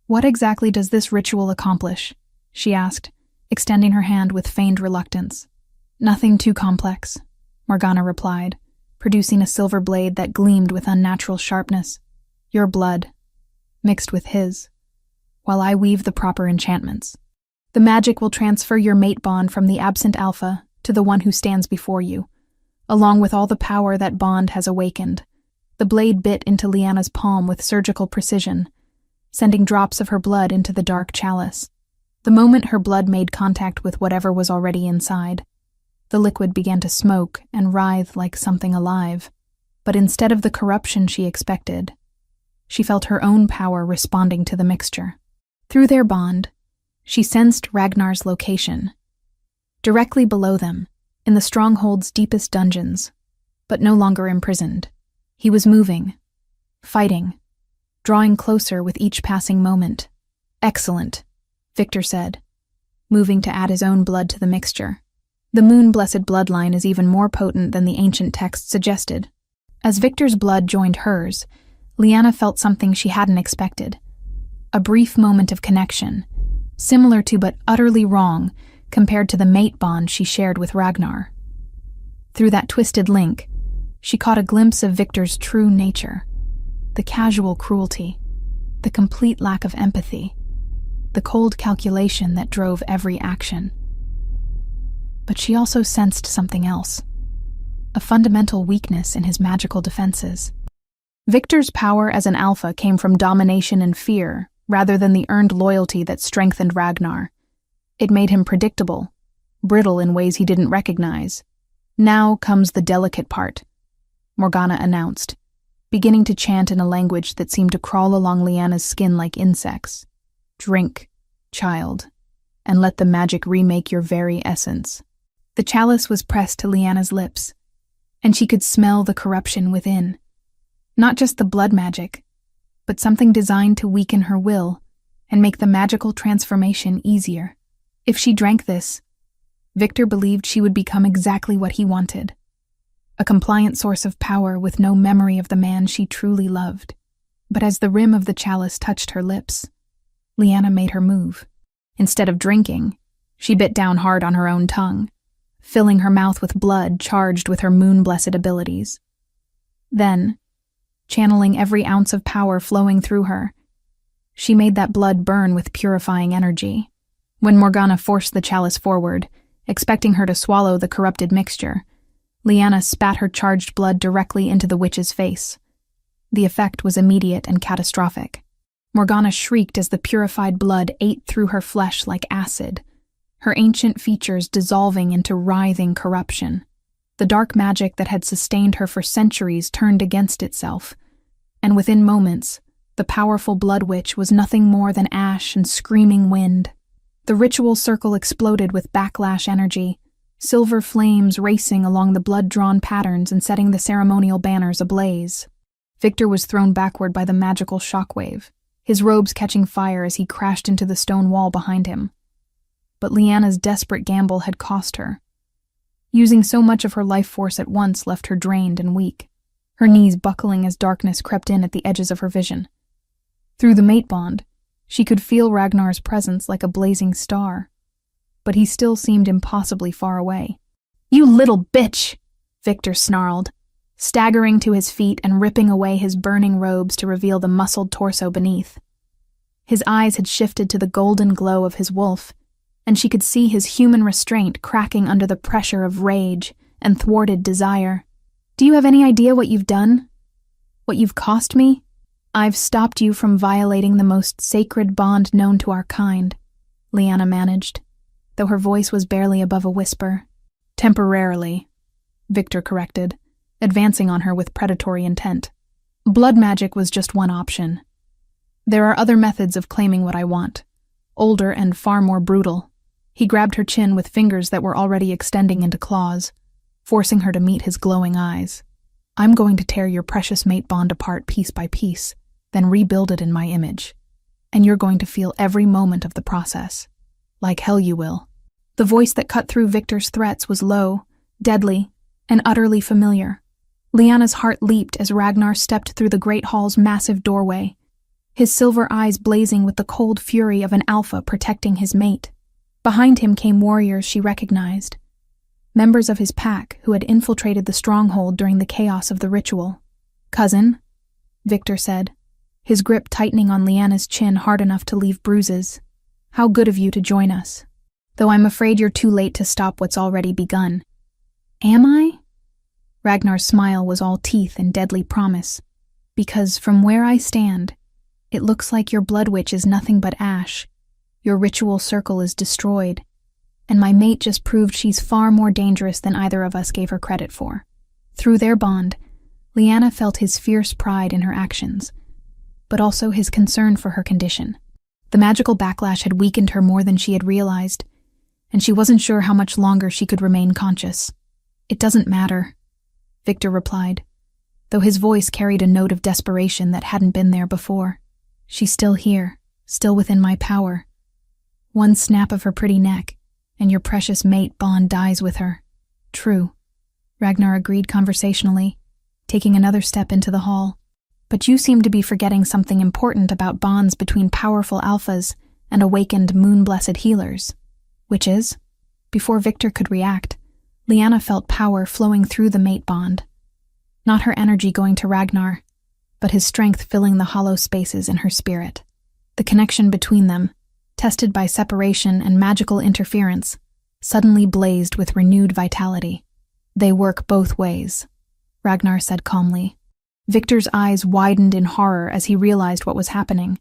"What exactly does this ritual accomplish?" she asked, extending her hand with feigned reluctance. "Nothing too complex," Morgana replied, producing a silver blade that gleamed with unnatural sharpness. "Your blood, mixed with his, while I weave the proper enchantments. The magic will transfer your mate bond from the absent alpha to the one who stands before you, along with all the power that bond has awakened." The blade bit into Lyanna's palm with surgical precision, sending drops of her blood into the dark chalice. The moment her blood made contact with whatever was already inside, the liquid began to smoke and writhe like something alive. But instead of the corruption she expected, she felt her own power responding to the mixture. Through their bond, she sensed Ragnar's location, directly below them, in the stronghold's deepest dungeons, but no longer imprisoned. He was moving, fighting, drawing closer with each passing moment. "Excellent," Victor said, moving to add his own blood to the mixture. The moon-blessed bloodline is even more potent than the ancient text suggested. As Victor's blood joined hers, Lyanna felt something she hadn't expected. A brief moment of connection, similar to but utterly wrong compared to the mate bond she shared with Ragnar. Through that twisted link, she caught a glimpse of Victor's true nature: the casual cruelty, the complete lack of empathy, the cold calculation that drove every action. But she also sensed something else, a fundamental weakness in his magical defenses. Victor's power as an alpha came from domination and fear, rather than the earned loyalty that strengthened Ragnar. It made him predictable, brittle in ways he didn't recognize. "Now comes the delicate part," Morgana announced, beginning to chant in a language that seemed to crawl along Lyanna's skin like insects. "Drink, child, and let the magic remake your very essence." The chalice was pressed to Lyanna's lips, and she could smell the corruption within. Not just the blood magic, but something designed to weaken her will and make the magical transformation easier. If she drank this, Victor believed she would become exactly what he wanted: a compliant source of power with no memory of the man she truly loved. But as the rim of the chalice touched her lips, Lyanna made her move. Instead of drinking, she bit down hard on her own tongue, filling her mouth with blood charged with her moon-blessed abilities. Then, channeling every ounce of power flowing through her, she made that blood burn with purifying energy. When Morgana forced the chalice forward, expecting her to swallow the corrupted mixture, Lyanna spat her charged blood directly into the witch's face. The effect was immediate and catastrophic. Morgana shrieked as the purified blood ate through her flesh like acid, her ancient features dissolving into writhing corruption. The dark magic that had sustained her for centuries turned against itself, and within moments, the powerful blood witch was nothing more than ash and screaming wind. The ritual circle exploded with backlash energy, silver flames racing along the blood-drawn patterns and setting the ceremonial banners ablaze. Victor was thrown backward by the magical shockwave, his robes catching fire as he crashed into the stone wall behind him. But Lyanna's desperate gamble had cost her. Using so much of her life force at once left her drained and weak, her knees buckling as darkness crept in at the edges of her vision. Through the mate bond, she could feel Ragnar's presence like a blazing star, but he still seemed impossibly far away. "You little bitch!" Victor snarled, staggering to his feet and ripping away his burning robes to reveal the muscled torso beneath. His eyes had shifted to the golden glow of his wolf, and she could see his human restraint cracking under the pressure of rage and thwarted desire. "Do you have any idea what you've done? What you've cost me? I've stopped you from violating the most sacred bond known to our kind," Lyanna managed, though her voice was barely above a whisper. "Temporarily," Victor corrected, advancing on her with predatory intent. "Blood magic was just one option. There are other methods of claiming what I want, older and far more brutal." He grabbed her chin with fingers that were already extending into claws, forcing her to meet his glowing eyes. "I'm going to tear your precious mate bond apart piece by piece, then rebuild it in my image. And you're going to feel every moment of the process. Like hell you will." The voice that cut through Victor's threats was low, deadly, and utterly familiar. Lyanna's heart leaped as Ragnar stepped through the great hall's massive doorway, his silver eyes blazing with the cold fury of an alpha protecting his mate. Behind him came warriors she recognized, members of his pack who had infiltrated the stronghold during the chaos of the ritual. "Cousin," Victor said, his grip tightening on Lyanna's chin hard enough to leave bruises. "How good of you to join us. Though I'm afraid you're too late to stop what's already begun." "Am I?" Ragnar's smile was all teeth and deadly promise. "Because from where I stand, it looks like your blood witch is nothing but ash. Your ritual circle is destroyed, and my mate just proved she's far more dangerous than either of us gave her credit for." Through their bond, Lyanna felt his fierce pride in her actions, but also his concern for her condition. The magical backlash had weakened her more than she had realized, and she wasn't sure how much longer she could remain conscious. "It doesn't matter," Victor replied, though his voice carried a note of desperation that hadn't been there before. "She's still here, still within my power. One snap of her pretty neck, and your precious mate bond dies with her." "True," Ragnar agreed conversationally, taking another step into the hall. "But you seem to be forgetting something important about bonds between powerful alphas and awakened moon-blessed healers." "Which is?" Before Victor could react, Lyanna felt power flowing through the mate bond. Not her energy going to Ragnar, but his strength filling the hollow spaces in her spirit. The connection between them, tested by separation and magical interference, suddenly blazed with renewed vitality. "They work both ways," Ragnar said calmly. Victor's eyes widened in horror as he realized what was happening.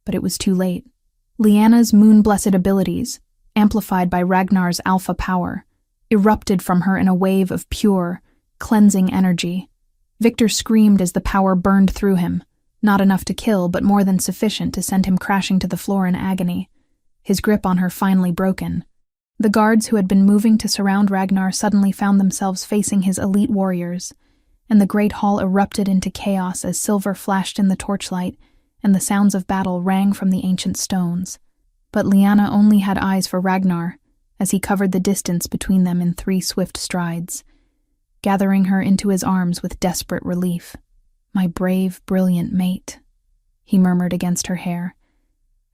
But it was too late. Lyanna's moon-blessed abilities, amplified by Ragnar's alpha power, erupted from her in a wave of pure, cleansing energy. Victor screamed as the power burned through him, not enough to kill, but more than sufficient to send him crashing to the floor in agony, his grip on her finally broken. The guards who had been moving to surround Ragnar suddenly found themselves facing his elite warriors, and the great hall erupted into chaos as silver flashed in the torchlight and the sounds of battle rang from the ancient stones. But Lyanna only had eyes for Ragnar as he covered the distance between them in 3 swift strides, gathering her into his arms with desperate relief. "My brave, brilliant mate," he murmured against her hair,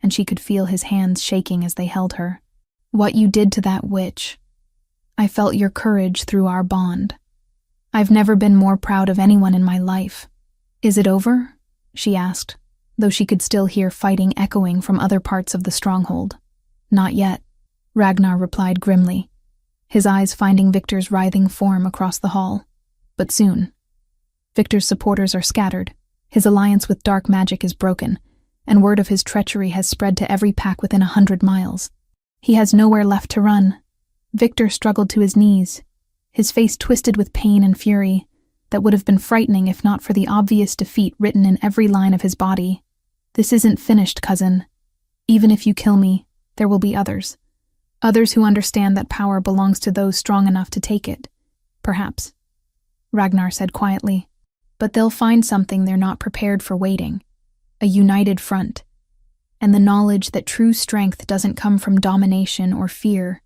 and she could feel his hands shaking as they held her. "What you did to that witch. I felt your courage through our bond. I've never been more proud of anyone in my life." "Is it over?" she asked, though she could still hear fighting echoing from other parts of the stronghold. "Not yet," Ragnar replied grimly, his eyes finding Victor's writhing form across the hall. "But soon. Victor's supporters are scattered, his alliance with dark magic is broken, and word of his treachery has spread to every pack within 100 miles. He has nowhere left to run." Victor struggled to his knees, his face twisted with pain and fury that would have been frightening if not for the obvious defeat written in every line of his body. "This isn't finished, cousin. Even if you kill me, there will be others. Others who understand that power belongs to those strong enough to take it. Perhaps," Ragnar said quietly. "But they'll find something they're not prepared for waiting. a united front, and the knowledge that true strength doesn't come from domination or fear,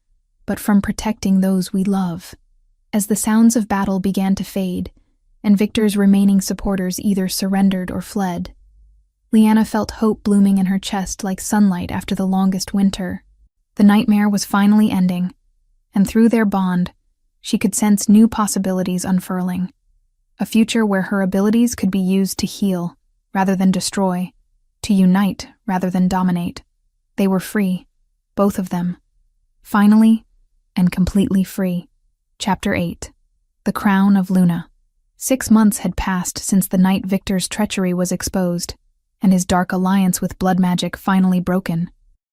but from protecting those we love. As the sounds of battle began to fade, and Victor's remaining supporters either surrendered or fled, Lyanna felt hope blooming in her chest like sunlight after the longest winter. The nightmare was finally ending, and through their bond, she could sense new possibilities unfurling. A future where her abilities could be used to heal rather than destroy, to unite rather than dominate. They were free, both of them. Finally, and completely free. Chapter 8. The Crown of Luna. 6 months had passed since the night Victor's treachery was exposed, and his dark alliance with blood magic finally broken.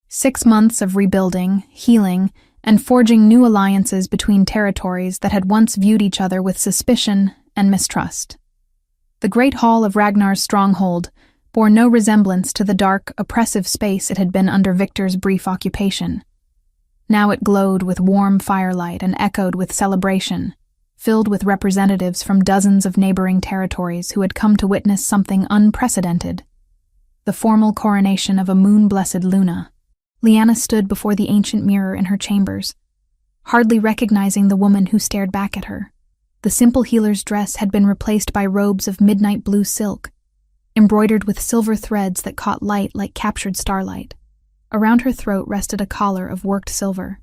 6 months of rebuilding, healing, and forging new alliances between territories that had once viewed each other with suspicion and mistrust. The great hall of Ragnar's stronghold bore no resemblance to the dark, oppressive space it had been under Victor's brief occupation. Now it glowed with warm firelight and echoed with celebration, filled with representatives from dozens of neighboring territories who had come to witness something unprecedented: the formal coronation of a moon-blessed Luna. Lyanna stood before the ancient mirror in her chambers, hardly recognizing the woman who stared back at her. The simple healer's dress had been replaced by robes of midnight blue silk, embroidered with silver threads that caught light like captured starlight. Around her throat rested a collar of worked silver,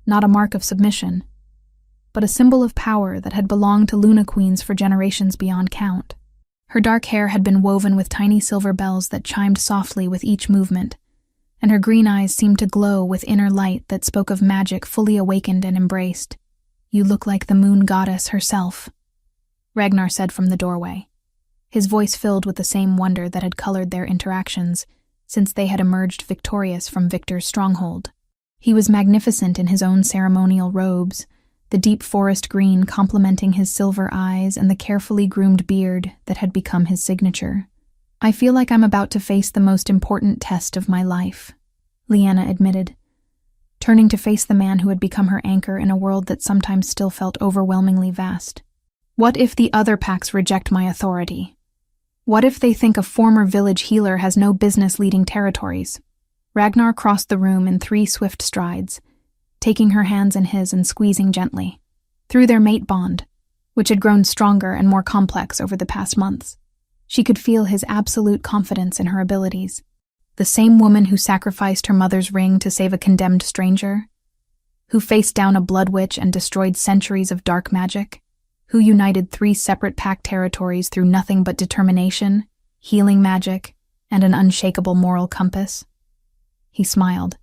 not a mark of submission, but a symbol of power that had belonged to Luna Queens for generations beyond count. Her dark hair had been woven with tiny silver bells that chimed softly with each movement, and her green eyes seemed to glow with inner light that spoke of magic fully awakened and embraced. "You look like the moon goddess herself," Ragnar said from the doorway, his voice filled with the same wonder that had colored their interactions since they had emerged victorious from Victor's stronghold. He was magnificent in his own ceremonial robes, the deep forest green complementing his silver eyes and the carefully groomed beard that had become his signature. "I feel like I'm about to face the most important test of my life," Lyanna admitted, turning to face the man who had become her anchor in a world that sometimes still felt overwhelmingly vast. "What if the other packs reject my authority? What if they think a former village healer has no business leading territories?" Ragnar crossed the room in 3 swift strides, taking her hands in his and squeezing gently. Through their mate bond, which had grown stronger and more complex over the past months, she could feel his absolute confidence in her abilities. The same woman who sacrificed her mother's ring to save a condemned stranger, who faced down a blood witch and destroyed centuries of dark magic, who united 3 separate pack territories through nothing but determination, healing magic, and an unshakable moral compass. He smiled,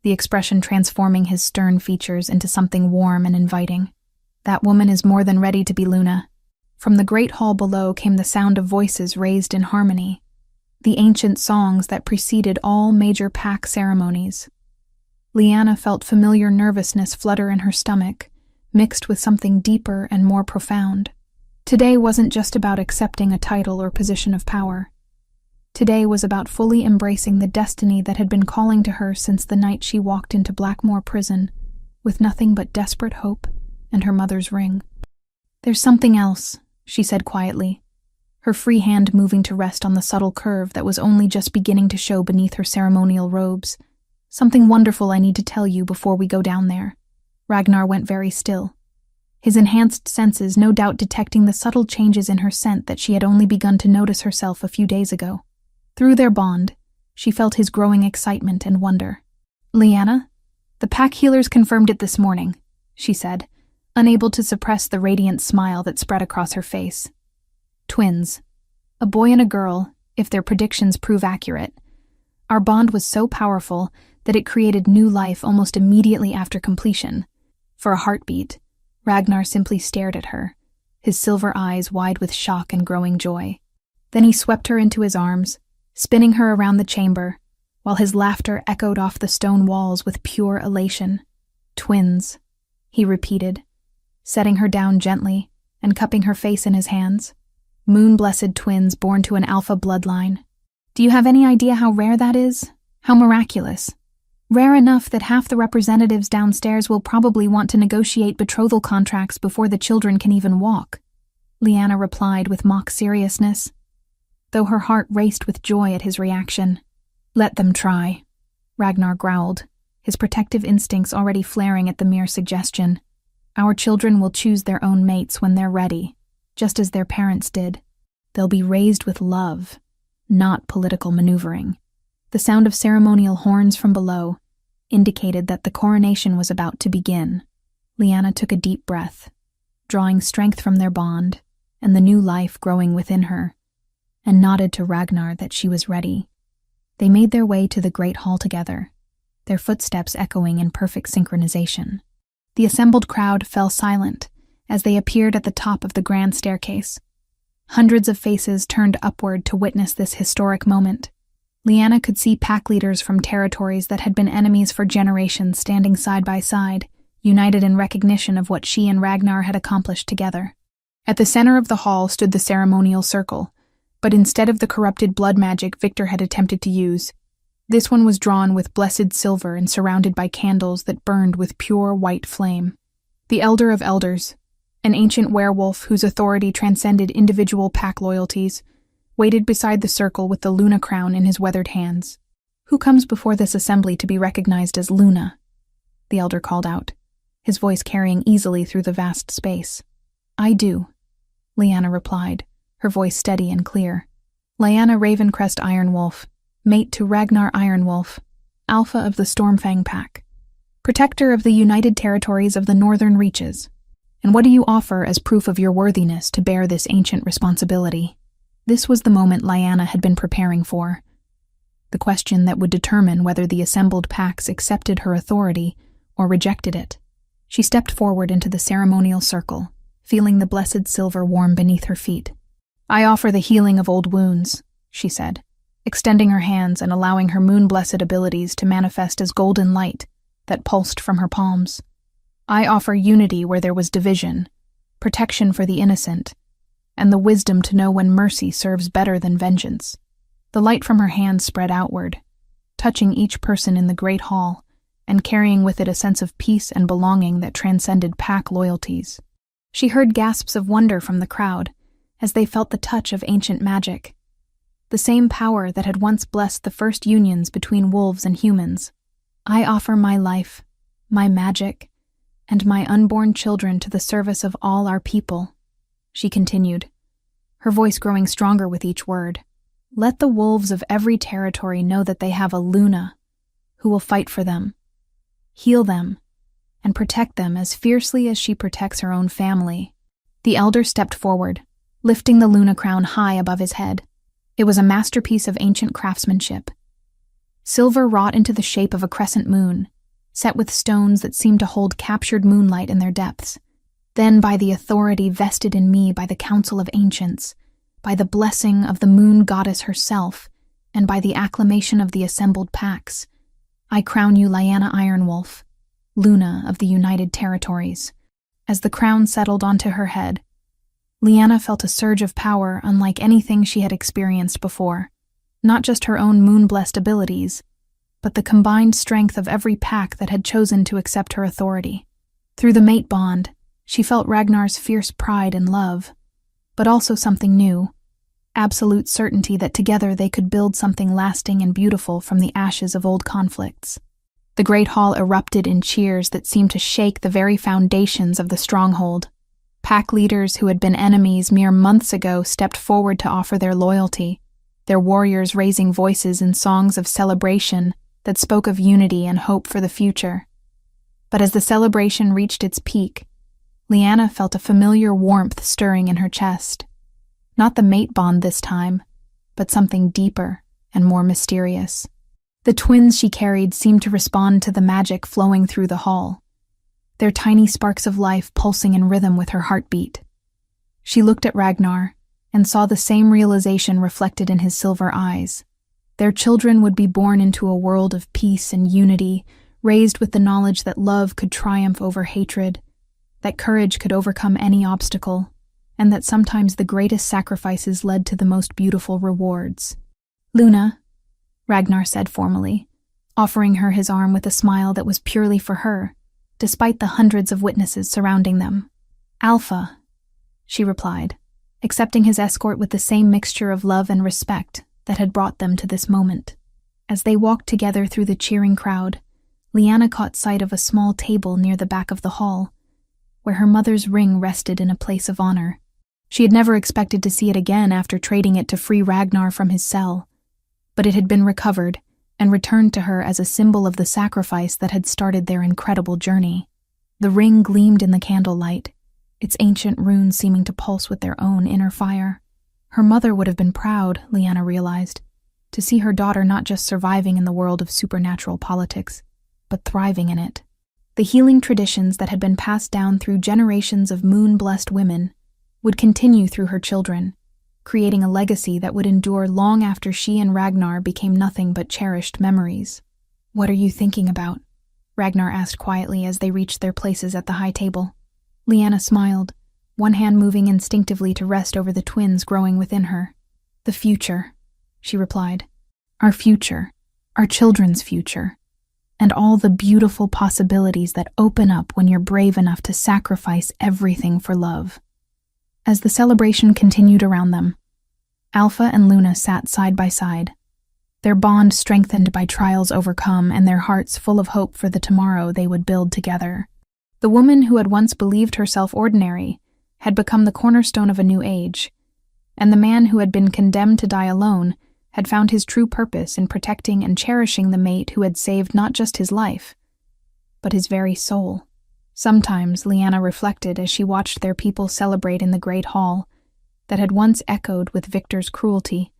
the expression transforming his stern features into something warm and inviting. "That woman is more than ready to be Luna." From the great hall below came the sound of voices raised in harmony, the ancient songs that preceded all major pack ceremonies. Lyanna felt familiar nervousness flutter in her stomach, mixed with something deeper and more profound. Today wasn't just about accepting a title or position of power. Today was about fully embracing the destiny that had been calling to her since the night she walked into Blackmoor prison, with nothing but desperate hope and her mother's ring. "There's something else," she said quietly, her free hand moving to rest on the subtle curve that was only just beginning to show beneath her ceremonial robes. "Something wonderful I need to tell you before we go down there." Ragnar went very still, his enhanced senses no doubt detecting the subtle changes in her scent that she had only begun to notice herself a few days ago. Through their bond, she felt his growing excitement and wonder. "Lyanna, the pack healers confirmed it this morning," she said, unable to suppress the radiant smile that spread across her face. "Twins, a boy and a girl, if their predictions prove accurate. Our bond was so powerful that it created new life almost immediately after completion." For a heartbeat, Ragnar simply stared at her, his silver eyes wide with shock and growing joy. Then he swept her into his arms, spinning her around the chamber, while his laughter echoed off the stone walls with pure elation. "Twins," he repeated, setting her down gently and cupping her face in his hands. "Moon-blessed twins born to an alpha bloodline. Do you have any idea how rare that is? How miraculous? Rare enough that half the representatives downstairs will probably want to negotiate betrothal contracts before the children can even walk," Lyanna replied with mock seriousness. though her heart raced with joy at his reaction. "Let them try," Ragnar growled, his protective instincts already flaring at the mere suggestion. "Our children will choose their own mates when they're ready, just as their parents did. They'll be raised with love, not political maneuvering." The sound of ceremonial horns from below indicated that the coronation was about to begin. Lyanna took a deep breath, drawing strength from their bond and the new life growing within her, and nodded to Ragnar that she was ready. They made their way to the great hall together, their footsteps echoing in perfect synchronization. The assembled crowd fell silent as they appeared at the top of the grand staircase. Hundreds of faces turned upward to witness this historic moment. Lyanna could see pack leaders from territories that had been enemies for generations standing side by side, united in recognition of what she and Ragnar had accomplished together. At the center of the hall stood the ceremonial circle, but instead of the corrupted blood magic Victor had attempted to use, this one was drawn with blessed silver and surrounded by candles that burned with pure white flame. The Elder of Elders, an ancient werewolf whose authority transcended individual pack loyalties, waited beside the circle with the Luna crown in his weathered hands. "Who comes before this assembly to be recognized as Luna?" the Elder called out, his voice carrying easily through the vast space. "I do," Lyanna replied, her voice steady and clear. "Lyanna Ravencrest Ironwolf, mate to Ragnar Ironwolf, alpha of the Stormfang Pack, protector of the United Territories of the Northern Reaches. And what do you offer as proof of your worthiness to bear this ancient responsibility?" This was the moment Lyanna had been preparing for, the question that would determine whether the assembled packs accepted her authority or rejected it. She stepped forward into the ceremonial circle, feeling the blessed silver warm beneath her feet. "I offer the healing of old wounds," she said, extending her hands and allowing her moon-blessed abilities to manifest as golden light that pulsed from her palms. "I offer unity where there was division, protection for the innocent, and the wisdom to know when mercy serves better than vengeance." The light from her hands spread outward, touching each person in the great hall and carrying with it a sense of peace and belonging that transcended pack loyalties. She heard gasps of wonder from the crowd as they felt the touch of ancient magic, the same power that had once blessed the first unions between wolves and humans. "I offer my life, my magic, and my unborn children to the service of all our people," she continued, her voice growing stronger with each word. "Let the wolves of every territory know that they have a Luna who will fight for them, heal them, and protect them as fiercely as she protects her own family." The Elder stepped forward, lifting the Luna crown high above his head. It was a masterpiece of ancient craftsmanship. Silver wrought into the shape of a crescent moon, set with stones that seemed to hold captured moonlight in their depths. "Then by the authority vested in me by the Council of Ancients, by the blessing of the moon goddess herself, and by the acclamation of the assembled packs, I crown you Lyanna Ironwolf, Luna of the United Territories." As the crown settled onto her head, Lyanna felt a surge of power unlike anything she had experienced before. Not just her own moon-blessed abilities, but the combined strength of every pack that had chosen to accept her authority. Through the mate bond, she felt Ragnar's fierce pride and love, but also something new, absolute certainty that together they could build something lasting and beautiful from the ashes of old conflicts. The great hall erupted in cheers that seemed to shake the very foundations of the stronghold. Pack leaders who had been enemies mere months ago stepped forward to offer their loyalty, their warriors raising voices in songs of celebration that spoke of unity and hope for the future. But as the celebration reached its peak, Lyanna felt a familiar warmth stirring in her chest. Not the mate bond this time, but something deeper and more mysterious. The twins she carried seemed to respond to the magic flowing through the hall, their tiny sparks of life pulsing in rhythm with her heartbeat. She looked at Ragnar and saw the same realization reflected in his silver eyes. Their children would be born into a world of peace and unity, raised with the knowledge that love could triumph over hatred, that courage could overcome any obstacle, and that sometimes the greatest sacrifices led to the most beautiful rewards. "Luna," Ragnar said formally, offering her his arm with a smile that was purely for her, despite the hundreds of witnesses surrounding them. "Alpha," she replied, accepting his escort with the same mixture of love and respect that had brought them to this moment. As they walked together through the cheering crowd, Lyanna caught sight of a small table near the back of the hall, where her mother's ring rested in a place of honor. She had never expected to see it again after trading it to free Ragnar from his cell, but it had been recovered and returned to her as a symbol of the sacrifice that had started their incredible journey. The ring gleamed in the candlelight, its ancient runes seeming to pulse with their own inner fire. Her mother would have been proud, Lyanna realized, to see her daughter not just surviving in the world of supernatural politics, but thriving in it. The healing traditions that had been passed down through generations of moon-blessed women would continue through her children, creating a legacy that would endure long after she and Ragnar became nothing but cherished memories. "What are you thinking about?" Ragnar asked quietly as they reached their places at the high table. Lyanna smiled, one hand moving instinctively to rest over the twins growing within her. "The future," she replied. "Our future, our children's future, and all the beautiful possibilities that open up when you're brave enough to sacrifice everything for love." As the celebration continued around them, Alpha and Luna sat side by side, their bond strengthened by trials overcome and their hearts full of hope for the tomorrow they would build together. The woman who had once believed herself ordinary had become the cornerstone of a new age, and the man who had been condemned to die alone had found his true purpose in protecting and cherishing the mate who had saved not just his life, but his very soul. Sometimes, Lyanna reflected as she watched their people celebrate in the great hall that had once echoed with Victor's cruelty,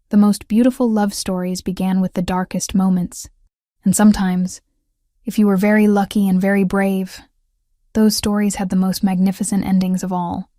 the most beautiful love stories began with the darkest moments, and sometimes, if you were very lucky and very brave, those stories had the most magnificent endings of all.